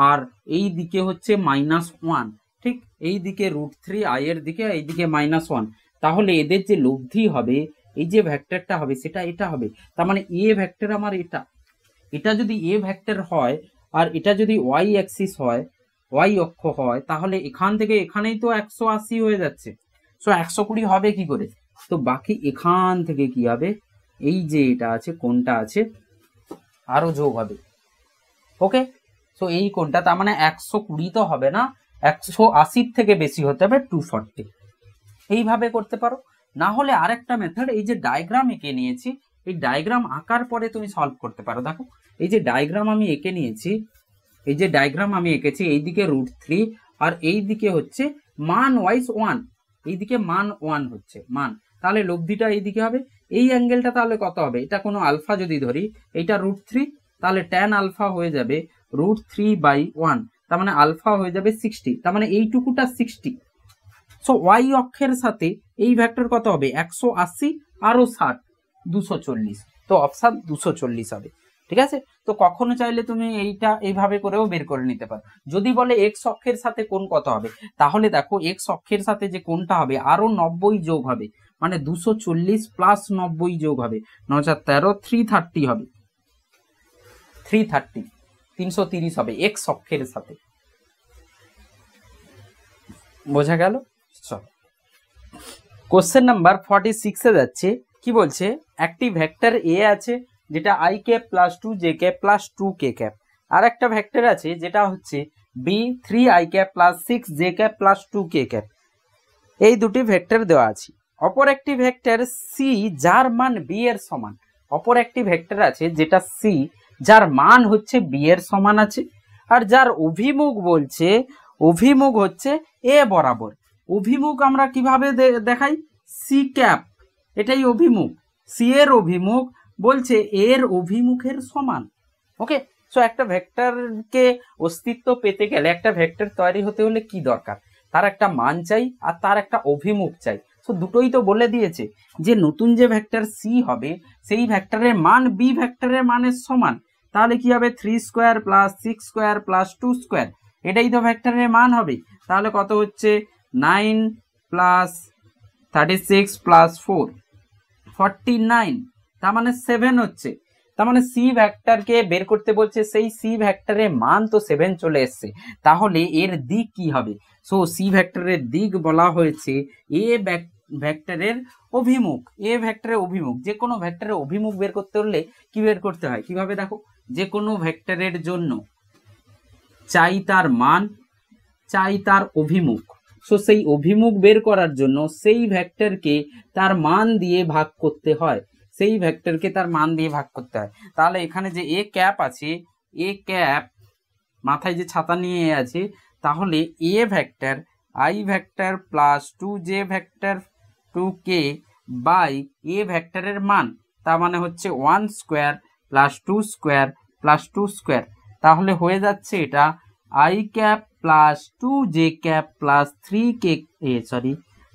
আর এই দিকে হচ্ছে -1। ঠিক, এই দিকে √3i এর দিকে, এই দিকে -1। তাহলে এদের যে লব্ধি হবে, এই যে ভেক্টরটা হবে সেটা এটা হবে। তার মানে এ ভেক্টর আমার এটা, এটা যদি এ ভেক্টর হয় আর এটা যদি ওয়াই অ্যাক্সিস হয়, ওয়াই অক্ষ হয়, তাহলে এখান থেকে এখানেই তো 180 হয়ে যাচ্ছে। সো 120 হবে কি করে? তো বাকি এখান থেকে কি হবে? এই যে এটা আছে, কোণটা আছে, আরো যোগ হবে। ওকে, সো এই কোণটা, তার মানে 120 তো হবে না, 180 থেকে বেশি হতে হবে 240। এইভাবে করতে পারো। না হলে আরেকটা মেথড, এই যে ডায়াগ্রাম এঁকে নিয়েছি, এই ডায়াগ্রাম আঁকার পরে তুমি সলভ করতে পারো। দেখো এই যে ডায়াগ্রাম আমি এঁকে নিয়েছি, এই যে ডায়াগ্রাম আমি এঁকেছি, এইদিকে √3 আর এই দিকে হচ্ছে মান ওয়াইজ 1, এইদিকে মান 1 হচ্ছে মান, তাহলে লব্ধিটা এইদিকে হবে। এই অ্যাঙ্গেলটা তাহলে কত হবে? এটা কোনো আলফা যদি ধরি, এইটা √3 তাহলে ট্যান আলফা হয়ে যাবে √3/1, তার মানে আলফা হয়ে যাবে 60, তার মানে এইটুকুটা 60। সো ওয়াই অক্ষের সাথে এই ভেক্টর কত হবে 180 আরো 60 240, তো অপশন 240 হবে। ঠিক আছে, তো কখনো চাইলে তুমি এইটা এইভাবে করেও বের করে নিতে পারো। যদি বলে এক্স অক্ষের সাথে কোণ কত হবে, তাহলে দেখো এক্স অক্ষের সাথে যে কোণটা হবে আরো 90 যোগ হবে, মানে 240 প্লাস 90 যোগ হবে 913 330 হবে, 330 হবে এক্স অক্ষের সাথে। বোঝা গেল? কোশ্চেন নাম্বার 46 এ যাচ্ছে, কি বলছে একটি ভেক্টর এ আছে যেটা i cap plus 2j cap plus 2k cap, আর একটা ভেক্টর আছে যেটা হচ্ছে b 3i cap plus 6j cap plus 2k cap. এই দুটি ভেক্টর দেওয়া আছে। অপর একটি ভেক্টর c যার মান b এর সমান, অপর একটি ভেক্টর আছে যেটা c যার মান হচ্ছে b এর সমান আছে, আর যার অভিমুখ বলছে অভিমুখ হচ্ছে a বরাবর। অভিমুখ আমরা কিভাবে দেখাই, সি ক্যাপ, এটাই অভিমুখ, সি এর অভিমুখ বলছে এর অভিমুখের সমান। ওকে, সো একটা ভেক্টরকে অস্তিত্ব পেতে গেলে, একটা ভেক্টর তৈরি হতে হলে কি দরকার, তার একটা মান চাই আর তার একটা অভিমুখ চাই। সো দুটোই তো বলে দিয়েছে যে নতুন যে ভেক্টর সি হবে সেই ভেক্টরের মান বি ভেক্টরের মানের সমান, তাহলে কি হবে 3 square plus 6 square plus 2 square, এটাই তো ভেক্টরের মান হবে। তাহলে কত হচ্ছে 9 প্লাস 36 প্লাস 4 49, তার মানে 7 হচ্ছে। তার মানে সি ভেক্টরকে বের করতে বলছে, সেই সি ভেক্টরের মান তো 7 চলে এসছে, তাহলে এর দিক কি হবে? সো সি ভেক্টরের দিক বলা হয়েছে এ ভেক্টরের অভিমুখ, এ ভেক্টরের অভিমুখ। যে কোনো ভেক্টরের অভিমুখ বের করতে হলে কি বের করতে হয়, কিভাবে দেখো, যে কোনো ভেক্টরের জন্য চাই তার মান, চাই তার অভিমুখ। সো সেই অভিমুখ বের করার জন্য সেই ভেক্টরকে তার মান দিয়ে ভাগ করতে হয়, সেই ভেক্টরকে তার মান দিয়ে ভাগ করতে হয়। তাহলে এখানে যে এ ক্যাপ আছে, এ ক্যাপ মাথায় যে ছাতা নিয়ে আছে, তাহলে A vector i vector plus 2j vector 2k by A ভেক্টরের মান, তার মানে হচ্ছে 1 square plus 2 square plus 2 square, তাহলে হয়ে যাচ্ছে এটা i cap plus 2j cap plus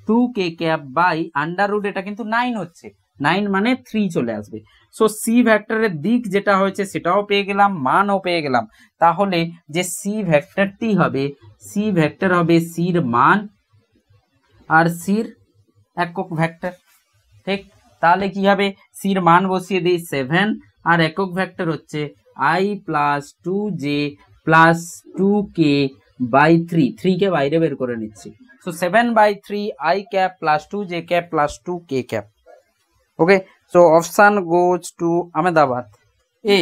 2k cap by under root, এটা কিন্তু 9 হচ্ছে, 9 মানে 3 চলে আসবে। সো সি ভেক্টরের দিক যেটা হয়েছে সেটাও পেয়ে গেলাম, মানও পেয়ে গেলাম। তাহলে যে সি ভেক্টরটি হবে, সি ভেক্টর হবে সির মান আর সির একক ভেক্টর। ঠিক, তাহলে কি হবে, সির মান বসিয়ে দিই 7, আর একক ভেক্টর হচ্ছে i plus 2j plus 2k by 3 কে বাইরে বের করে নিচ্ছি। So 7/3 i cap plus 2j cap plus 2k cap. Okay, so option goes to Ahmedabad, A,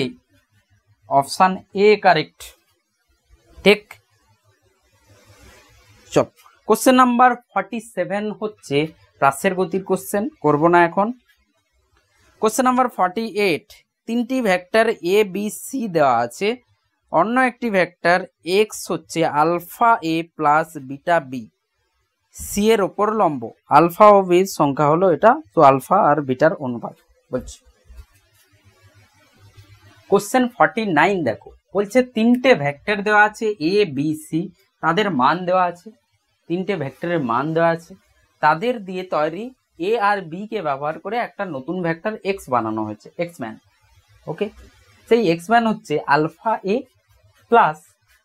option A correct. ঠিক, চল কোশ্চেন নাম্বার 47 হচ্ছে প্রাসের গতির কোশ্চেন, করব না এখন। কোশ্চেন নাম্বার 48, তিনটি ভেক্টর এ বি সি দেওয়া আছে, অন্য একটি ভেক্টর এক্স হচ্ছে alpha A plus beta B, C এর ওপর লম্ব, আলফা ও বির সংখ্যা হলো এটা, তো আলফা আর বিটার অনুপাত বলছি। কোশ্চেন 49 দেখো, বলছে তিনটে ভেক্টর দেওয়া আছে এ বি সি, তাদের মান দেওয়া আছে, তিনটে ভেক্টরের মান দেওয়া আছে, তাদের দিয়ে তৈরি এ আর বি কে ব্যবহার করে একটা নতুন ভেক্টর এক্স বানানো হয়েছে, এক্স ম্যান। ওকে, সেই এক্স ম্যান হচ্ছে alpha A plus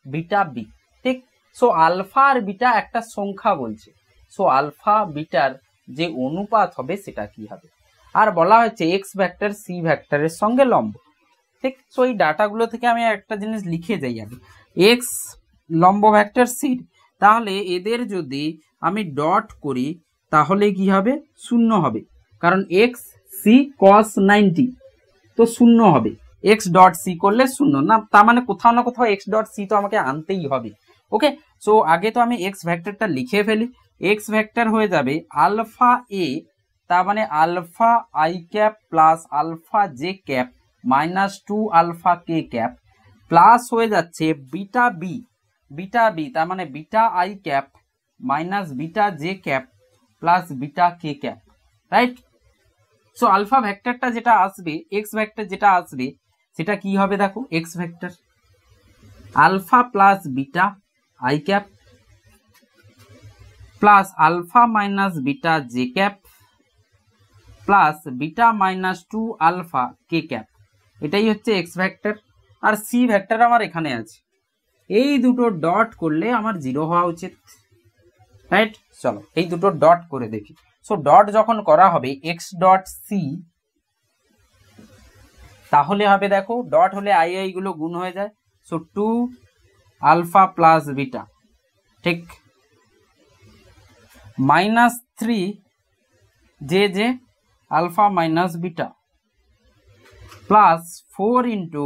beta B. ঠিক, সো আলফা আর বিটা একটা সংখ্যা বলছে, সো আলফা বিটার যে অনুপাত হবে সেটা কি হবে, আর বলা হচ্ছে এক্স ভেক্টর সি ভেক্টরের সঙ্গে লম্ব। ঠিক, সো এই ডাটাগুলো থেকে আমি একটা জিনিস লিখে যাই আগে, এক্স লম্ব ভেক্টর সি, তাহলে এদের যদি আমি ডট করি তাহলে কি হবে, 0 হবে, কারণ এক্স সি কস 90, তো 0 হবে, এক্স ডট সি করলে 0 না, তার মানে কোথাও না কোথাও এক্স ডট সি তো আমাকে আনতেই হবে। ওকে, সো আগে তো আমি এক্স ভেক্টরটা লিখে ফেলি, এক্স ভেক্টর হয়ে যাবে আলফা এ, তার মানে alpha i cap plus alpha j cap minus 2 alpha k cap, plus হয়ে যাচ্ছে বিটা বি, বিটা বি তার মানে beta i cap minus beta j cap plus beta k cap, right. So alpha ভেক্টরটা যেটা আসবে, এক্স ভেক্টর যেটা আসবে, সেটা কি হবে দেখো, X vector alpha plus beta i cap plus alpha minus beta j cap plus beta minus 2 alpha k cap, এটাই হচ্ছে এক্স ভেক্টর। আর সি ভেক্টর আমার এখানে আছে, এই দুটো ডট করলে আমার 0 হওয়া উচিত, রাইট? চলো এই দুটো ডট করে দেখি। সো ডট যখন করা হবে এক্স ডট সি, তাহলে হবে দেখো ডট হলে আই আই গুলো গুণ হয়ে যায়। সো 2 আলফা প্লাস বিটা, ঠিক, minus 3 j j alpha minus beta plus 4 into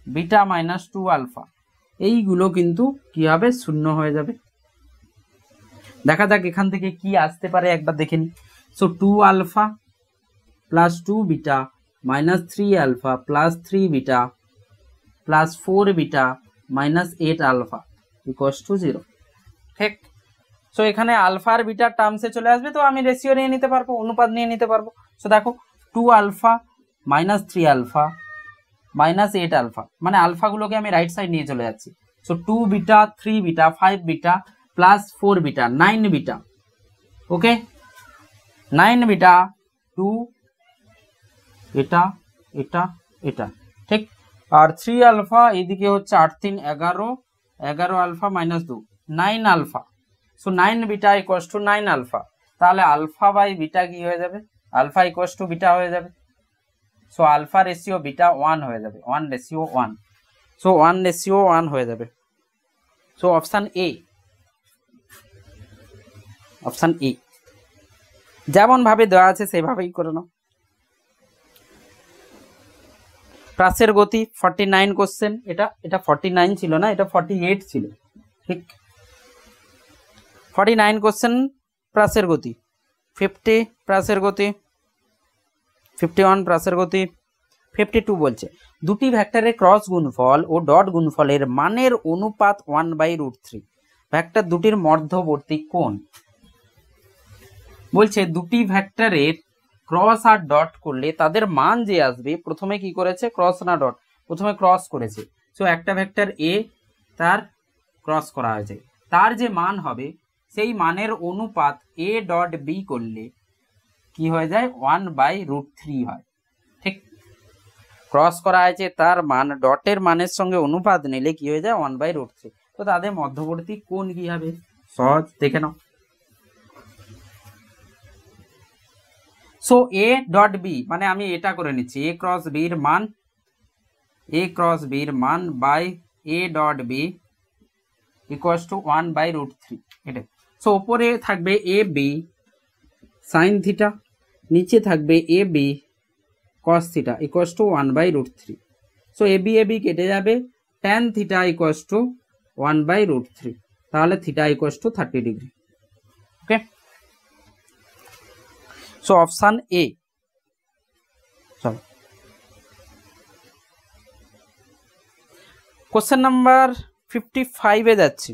beta minus 2 alpha, এইগুলো কিন্তু কি হবে, শূন্য হয়ে যাবে। দেখা যাক এখান থেকে কি আসতে পারে, একবার দেখে নি। So 2 alpha plus 2 beta minus 3 alpha plus 3 beta plus 4 beta minus 8 alpha equals to 0, ঠিক। সো এখানে আলফা আর বিটার টার্মসে চলে আসবে, তো আমি রেশিও নিয়ে নিতে পারবো, অনুপাত নিয়ে নিতে পারবো। সো দেখো 2 alpha minus 3 alpha minus 8 alpha, মানে আলফাগুলোকে আমি রাইট সাইড নিয়ে চলে যাচ্ছি। So 2 beta 3 beta 5 beta plus 4 beta 9 beta, okay, 9 beta 2 এটা এটা এটা, ঠিক। আর 3 আলফা এইদিকে হচ্ছে 8 3 11 11 alpha minus 2 9 alpha. So 9 beta equals to 9 alpha, তাহলে আলফা বাই বিটা কি হয়ে যাবে, আলফা ইকুয়ালস টু বিটা হয়ে যাবে। সো আলফা রেশিও বিটা 1 হয়ে যাবে, 1 রেশিও 1। সো 1 রেশিও 1 হয়ে যাবে। সো অপশন এ, অপশন এ যেমন ভাবে দেওয়া আছে সেভাবেই করে নাও। প্রাসের গতি 49 কোশ্চেন, এটা 49 ছিল না, এটা 48 ছিল, ঠিক। 49 কোশ্চেন প্রাসের গতি, 50 প্রাসের গতি, 51 প্রাসের গতি, 52 বলছে দুটি ভেক্টরের ক্রস গুণফল ও ডট গুণফলের মানের অনুপাত 1/√3, ভেক্টর দুটির মধ্যবর্তী কোণ। বলছে দুটি ভেক্টরের ক্রস আর ডট করলে তাদের মান যে আসবে, প্রথমে কি করেছে, ক্রস না ডট, প্রথমে ক্রস করেছে। সো একটা ভেক্টর এ, তার ক্রস করা হয়েছে, তার যে মান হবে সেই মানের অনুপাত এ ডট বি করলে কি হয়ে যায়, 1/√3 হয়, ঠিক। ক্রস করা হয়েছে, তার মান ডটের মানের সঙ্গে অনুপাত নিলে কি হয়ে যায়, 1/√3। তো তাদের মধ্যবর্তী কোণ কি হবে, সহজ, দেখে নাও। সো এ ডট বি, মানে আমি এটা করে নিচ্ছি, এ ক্রস বির মান, এ ক্রস বির মান by A dot B equals to 1/√3, এটা। সো উপরে থাকবে এ বি সাইন থিটা, নিচে থাকবে A B cos theta equals to 1/√3। So A B কেটে যাবে, ট্যান থিটা ইকুয়ালস টু 1/√3, তাহলে theta equals to 30 degree, okay. So option A. চলো কোশ্চেন নাম্বার 55 যাচ্ছি।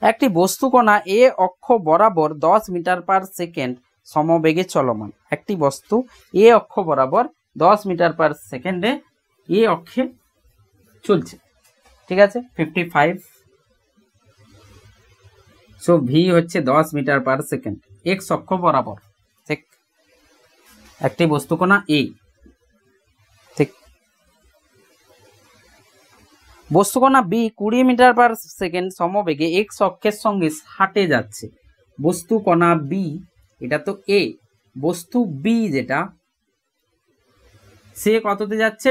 একটি বস্তুকণা এ অক্ষ বরাবর 10 মিটার পার সেকেন্ড সমবেগে চলমান, একটি বস্তু এ অক্ষ বরাবর 10 মিটার পার সেকেন্ডে এ অক্ষে চলছে, ঠিক আছে। 55। সো ভি হচ্ছে 10 মিটার পার সেকেন্ড এক্স অক্ষ বরাবর, ঠিক। একটি বস্তুকণা এ, ঠিক। বস্তুকণা বি 20 মিটার পার সেকেন্ড সমবেগে এক্স অক্ষের সঙ্গে হাঁটে যাচ্ছে। বস্তুকণা বি, এটা তো এ, বস্তু বি যেটা, সে কততে যাচ্ছে,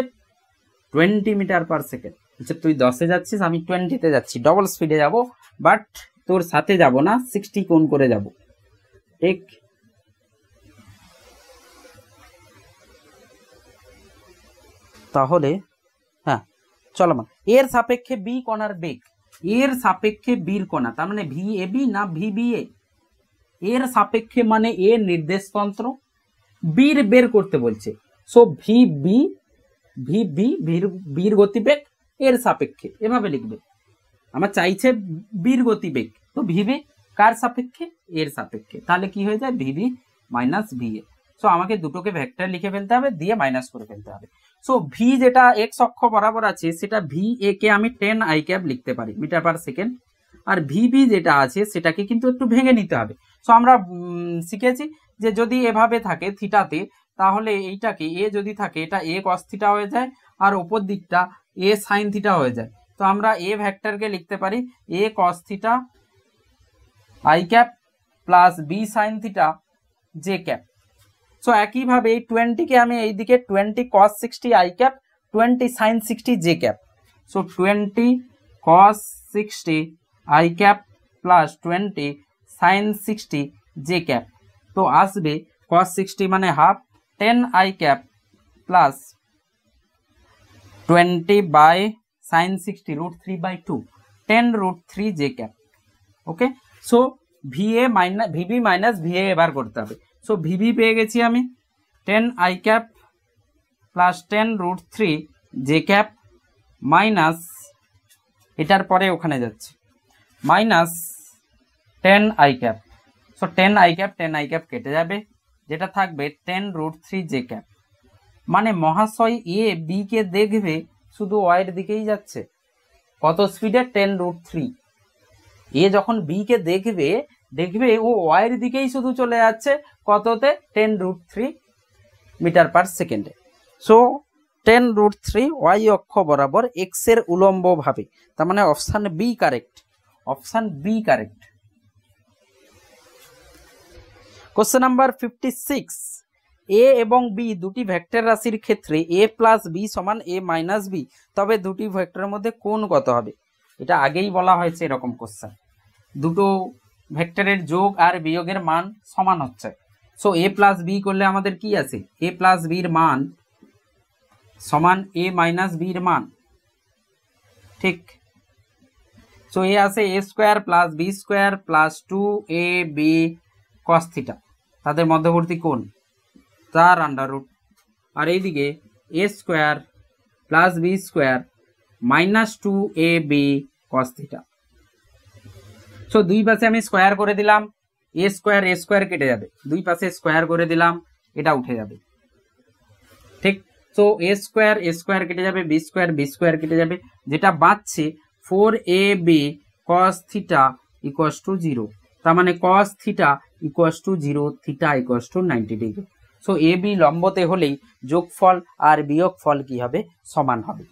20 মিটার পার সেকেন্ড। আচ্ছা তুই 10-এ যাচ্ছিস, আমি 20-তে যাচ্ছি, ডবল স্পিডে যাব, বাট তোর সাথে যাব না, 60 কোণ করে যাব, ঠিক। তাহলে হ্যাঁ চলমান এর সাপেক্ষে বি কণার বেগ, এর সাপেক্ষে বির কণা, তার মানে ভি এ বি না ভি বি এ, এর সাপেক্ষে মানে এর নির্দেশতন্ত্র, বির বের করতে বলছে। So V B, V B বীর গতিবেগ এর সাপেক্ষে, এভাবে লিখবে। আমার চাইছে বীর গতিবেগ, তো ভিবি কার সাপেক্ষে, এর সাপেক্ষে, তাহলে কি হয়ে যায়, VB minus V A. So আমাকে দুটোকে ভেক্টর লিখে ফেলতে হবে, দিয়ে মাইনাস করে ফেলতে হবে। সো ভি যেটা এক্স অক্ষ বরাবর আছে সেটা ভি এ কে আমি 10 আই ক্যাপ লিখতে পারি মিটার পার সেকেন্ড, আর ভিবি যেটা আছে সেটাকে কিন্তু একটু ভেঙে নিতে হবে। সো আমরা শিখেছি যে যদি এভাবে থাকে থিটাতে, তাহলে এইটাকে এ যদি থাকে এটা এ কস থিটা হয়ে যায়, আর ওপর দিকটা এ সাইন থিটা হয়ে যায়। তো আমরা এ ভেক্টরকে লিখতে পারি A cos theta i cap plus B sine theta j cap. So একইভাবে এই 20কে আমি এইদিকে 20 cos 60 i cap 20 sin 60 j cap. So 20 cos 60 i cap plus 20 sin 60 j cap. তো আসবে cos 60 মানে half 10 i cap plus 20 by sin 60 √3/2 10 √3 j cap. Okay, so VA minus VB minus VA এবার করতে হবে। সো ভিবি পেয়ে গেছি আমি 10 i cap plus 10 √3 j cap minus, এটার পরে ওখানে যাচ্ছে minus 10 i cap. So 10 i cap কেটে যাবে, যেটা থাকবে 10 √3 জে ক্যাপ। মানে মহাশয় এ বি কে দেখবে শুধু ওয়াইয়ের দিকেই যাচ্ছে, কত স্পিডে 10 √3। এ যখন বি কে দেখবে দেখবে ও ওয়াইয়ের দিকেই শুধু চলে যাচ্ছে, কততে 10 √3 মিটার পার সেকেন্ডে। সো 10 √3 ওয়াই অক্ষ বরাবর এক্স এর উলম্ব ভাবে, তার মানে option B correct, option B correct. Question number 56, A এবং বি দুটি ভেক্টর রাশির ক্ষেত্রে এ প্লাস বি সমান এ মাইনাস বি, তবে দুটি ভেক্টরের মধ্যে কোণ কত হবে? এটা আগেই বলা হয়েছে এরকম কোশ্চেন, দুটো ভেক্টরের যোগ আর বিয়োগের মান সমান হচ্ছে। সো এ প্লাস বি করলে আমাদের কি আছে, এ প্লাস বির মান সমান এ মাইনাস বির মান, ঠিক। সো এ আছে A square plus B square plus 2ab cos theta, তাদের মধ্যবর্তী কোণ তার আন্ডাররুট, আর এইদিকে A square plus B square minus 2ab cos theta. So দুই পাশে আমি স্কোয়ার করে দিলাম, এ স্কোয়ার কেটে যাবে, দুই পাশে স্কোয়ার করে দিলাম, এটা উঠে যাবে, ঠিক। সো এ স্কোয়ার কেটে যাবে, বি স্কোয়ার কেটে যাবে, যেটা বাঁচছে 4ab cos theta equals to 0। তার মানে cos theta equals to 0, theta equals to 90 degree. So A B লম্বতে হলেই যোগফল আর বিয়োগফল কি হবে, সমান হবে।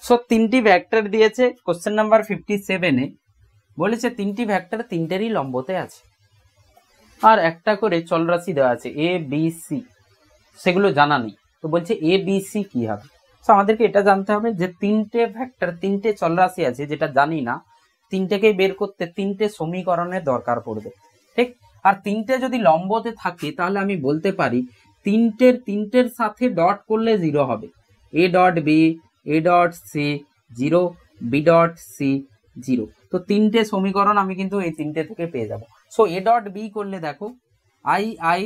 সো তিনটি ভেক্টর দিয়েছে কোশ্চেন নাম্বার 57-এ, বলেছে তিনটি ভেক্টর তিনটেরই লম্বতে আছে, আর একটা করে চলরাশি দেওয়া আছে এ বি সি, সেগুলো জানা নেই। তো বলছে এ বি সি কি হবে? তো আমাদেরকে এটা জানতে হবে যে তিনটে ভেক্টর তিনটে চলরাশি আছে, যেটা জানি না, তিনটেকে বের করতে তিনটে সমীকরণের দরকার পড়বে, ঠিক। আর তিনটে যদি লম্বতে থাকে তাহলে আমি বলতে পারি তিনটের সাথে ডট করলে 0 হবে, A dot B, A dot C 0, B dot C 0। তো তিনটে সমীকরণ আমি কিন্তু এই তিনটে থেকে পেয়ে যাব। সো এ ডট বি করলে দেখো আই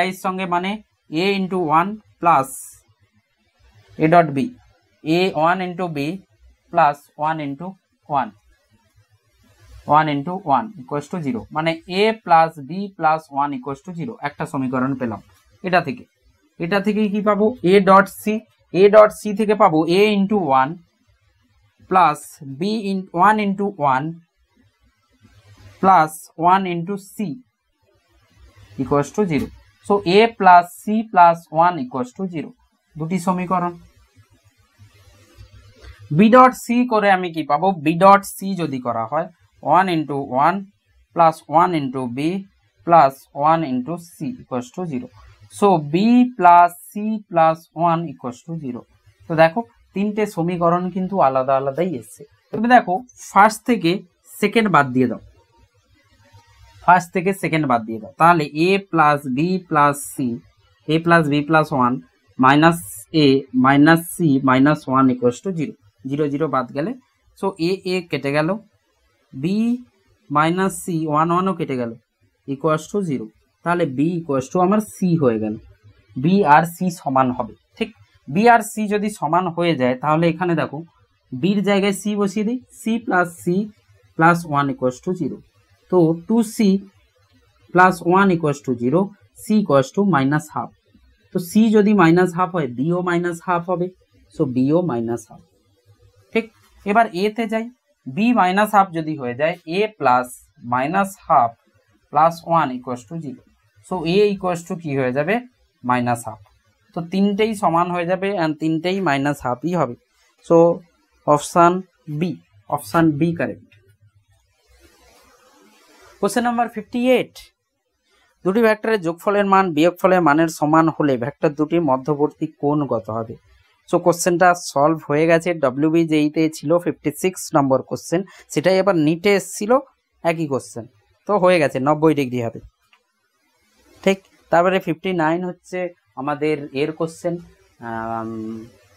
এর সঙ্গে মানে A into 1 plus A dot B, A 1 into B plus 1 into 1 equals to 0, মানে A plus B plus 1 equals to 0। একটা সমীকরণ পেলাম। এটা থেকে কি পাবো, এ ডট সি থেকে পাবো A into 1 plus B 1 into 1 plus 1 into C equals to 0। So A plus C plus 1 equals to 0, দুটি সমীকরণ। বি ডট সি করে আমি কি পাবো, বি ডট সি যদি করা হয় 1 into 1 plus 1 into B plus 1 into C equals to 0। So B plus C plus 1 equals to 0। তো দেখো তিনটে সমীকরণ কিন্তু আলাদা আলাদাই এসছে। তবে দেখো ফার্স্ট থেকে সেকেন্ড বাদ দিয়ে দাও, তাহলে A plus B plus C, A plus B plus 1 minus A minus C minus 1 equals to 0, 0 0 বাদ গেলে সো এ কেটে গেল, বি মাইনাস সি 1 1ও কেটে গেল ইকুয়ালস টু 0। তাহলে বি ইকুয়ালস টু আমার সি হয়ে গেল, বি আর সি সমান হবে, ঠিক। বি আর সি যদি সমান হয়ে যায় তাহলে এখানে দেখো বির জায়গায় সি বসিয়ে দিই, সি প্লাস 1 ইকুয়ালস টু 0। তো 2c plus 1 equals to 0, C equals to minus half. তো সি যদি মাইনাস হাফ হয় বিও মাইনাস হাফ হবে, সো বিও মাইনাস হাফ। ঠিক, এবার এ তে যাই, বি মাইনাস হাফ যদি হয়ে যায় A plus minus half plus 1 equals to 0, so A equals to কি হয়ে যাবে মাইনাস হাফ। তো তিনটেই সমান হয়ে যাবে অ্যান্ড তিনটেই মাইনাস হাফই হবে, so option B correct. Question number 58, দুটি ভেক্টরের যোগফলের মান বিয়োগফলের মানের সমান হলে ভেক্টর দুটির মধ্যবর্তী কোণ কত হবে? সো কোশ্চেনটা সলভ হয়ে গেছে, ডব্লিউবি যেইতে ছিল 56 নম্বর কোশ্চেন, সেটাই এবার নিটে এসেছিল একই কোশ্চেন, তো হয়ে গেছে 90 ডিগ্রি হবে। ঠিক, তারপরে 59 হচ্ছে আমাদের এর কোশ্চেন,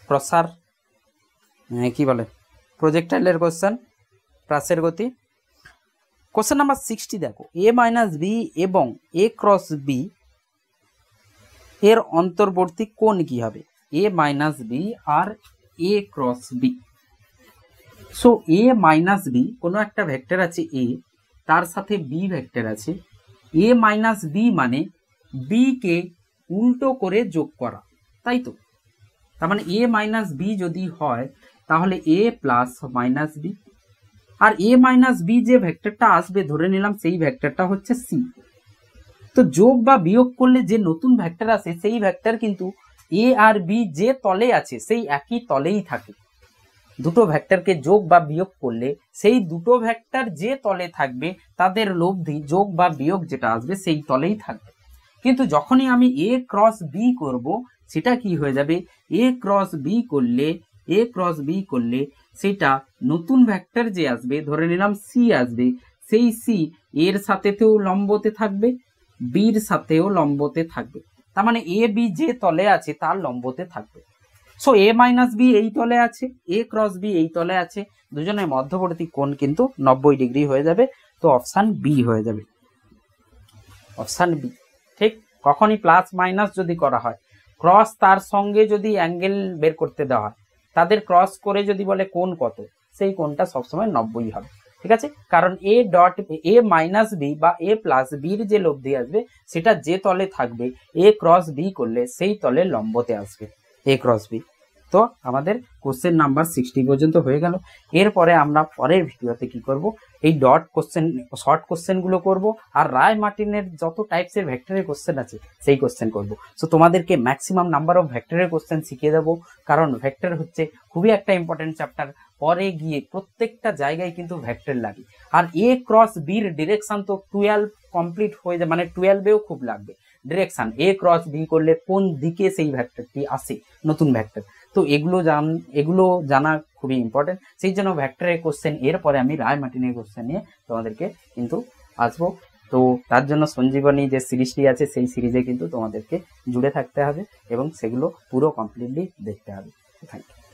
প্রসার কি বলে প্রজেক্টাইলের কোশ্চেন, প্রাসের গতি। কোশ্চেন নাম্বার 60 দেখো, এ মাইনাস বি এবং এ ক্রস বি এর অন্তর্বর্তী কোণ কি হবে? এ মাইনাস বি আর এ ক্রস বি। সো এ মাইনাস বি, কোনো একটা ভেক্টর আছে এ, তার সাথে বি ভেক্টর আছে, এ মাইনাস বি মানে বি কে উল্টো করে যোগ করা, তাই তো? তার মানে এ মাইনাস বি যদি হয় তাহলে A plus minus B, R A minus B যে ভেক্টরটা আসবে ধরে নিলাম সেই ভেক্টরটা হচ্ছে সি। তো যোগ বা বিয়োগ করলে যে নতুন ভেক্টর আসে সেই ভেক্টর কিন্তু এ আর বি যে তলে আছে সেই একই তলেই থাকে। দুটো ভেক্টরকে যোগ বা বিয়োগ করলে সেই দুটো ভেক্টর যে তলে থাকবে তাদের লব্ধি যোগ বা বিয়োগ যেটা আসবে সেই তলেই থাকবে। কিন্তু যখনই আমি এ ক্রস বি করব সেটা কি হয়ে যাবে, এ ক্রস বি করলে সেটা নতুন ভেক্টর যে আসবে ধরে নিলাম সি আসবে, সেই সি এর সাথেও লম্বতে থাকবে, বির সাথেও লম্বতে থাকবে, তার মানে এ বি যে তলে আছে তার লম্বতে থাকবে। সো এ মাইনাস বি এই তলে আছে, এ ক্রস বি এই তলে আছে, দুজনের মধ্যবর্তী কোণ কিন্তু 90 ডিগ্রি হয়ে যাবে, তো অপশান বি হয়ে যাবে, অপশান বি। ঠিক, কখনই প্লাস মাইনাস যদি করা হয়, ক্রস তার সঙ্গে যদি অ্যাঙ্গেল বের করতে দেওয়া হয়, তাদের ক্রস করে যদি বলে কোণ কত, সেই কোণটা সবসময় 90 হবে। ঠিক আছে, কারণ A dot A minus B বা এ প্লাস বির যে লব্ধি আসবে সেটা যে তলে থাকবে এ ক্রস বি করলে সেই তলে লম্বতে আসবে এ ক্রস বি। তো আমাদের কোশ্চেন নাম্বার 60 পর্যন্ত হয়ে গেল। এরপরে আমরা পরের ভিডিওতে কি করব, এই ডট কোশ্চেন শর্ট কোশ্চেনগুলো করব, আর রায় মার্টিনের যত টাইপসের ভেক্টরের কোশ্চেন আছে সেই কোশ্চেন করব। সো তোমাদেরকে ম্যাক্সিমাম নাম্বার অফ ভেক্টরের কোশ্চেন শিখিয়ে দেবো, কারণ ভেক্টর হচ্ছে খুবই একটা ইম্পর্টেন্ট চ্যাপ্টার। পরে গিয়ে প্রত্যেকটা জায়গায় কিন্তু ভেক্টর লাগে, আর এ ক্রস বির ডিরেকশন তো 12 কমপ্লিট হয়ে যায়, মানে 12এও খুব লাগবে ডিরেকশন। এ ক্রস বি করলে কোন দিকে সেই ভেক্টরটি আসে নতুন ভেক্টর, তো এগুলো জানা খুবই ইম্পর্টেন্ট। সেই জন্য ভেক্টরের কোশ্চেন এরপরে আমি রায় মার্টিনের কোশ্চেন নিয়ে তোমাদেরকে কিন্তু আসবো। তো তার জন্য সঞ্জীবনী যে সিরিজটি আছে সেই সিরিজে কিন্তু তোমাদেরকে জুড়ে থাকতে হবে এবং সেগুলো পুরো কমপ্লিটলি দেখতে হবে। Thank you.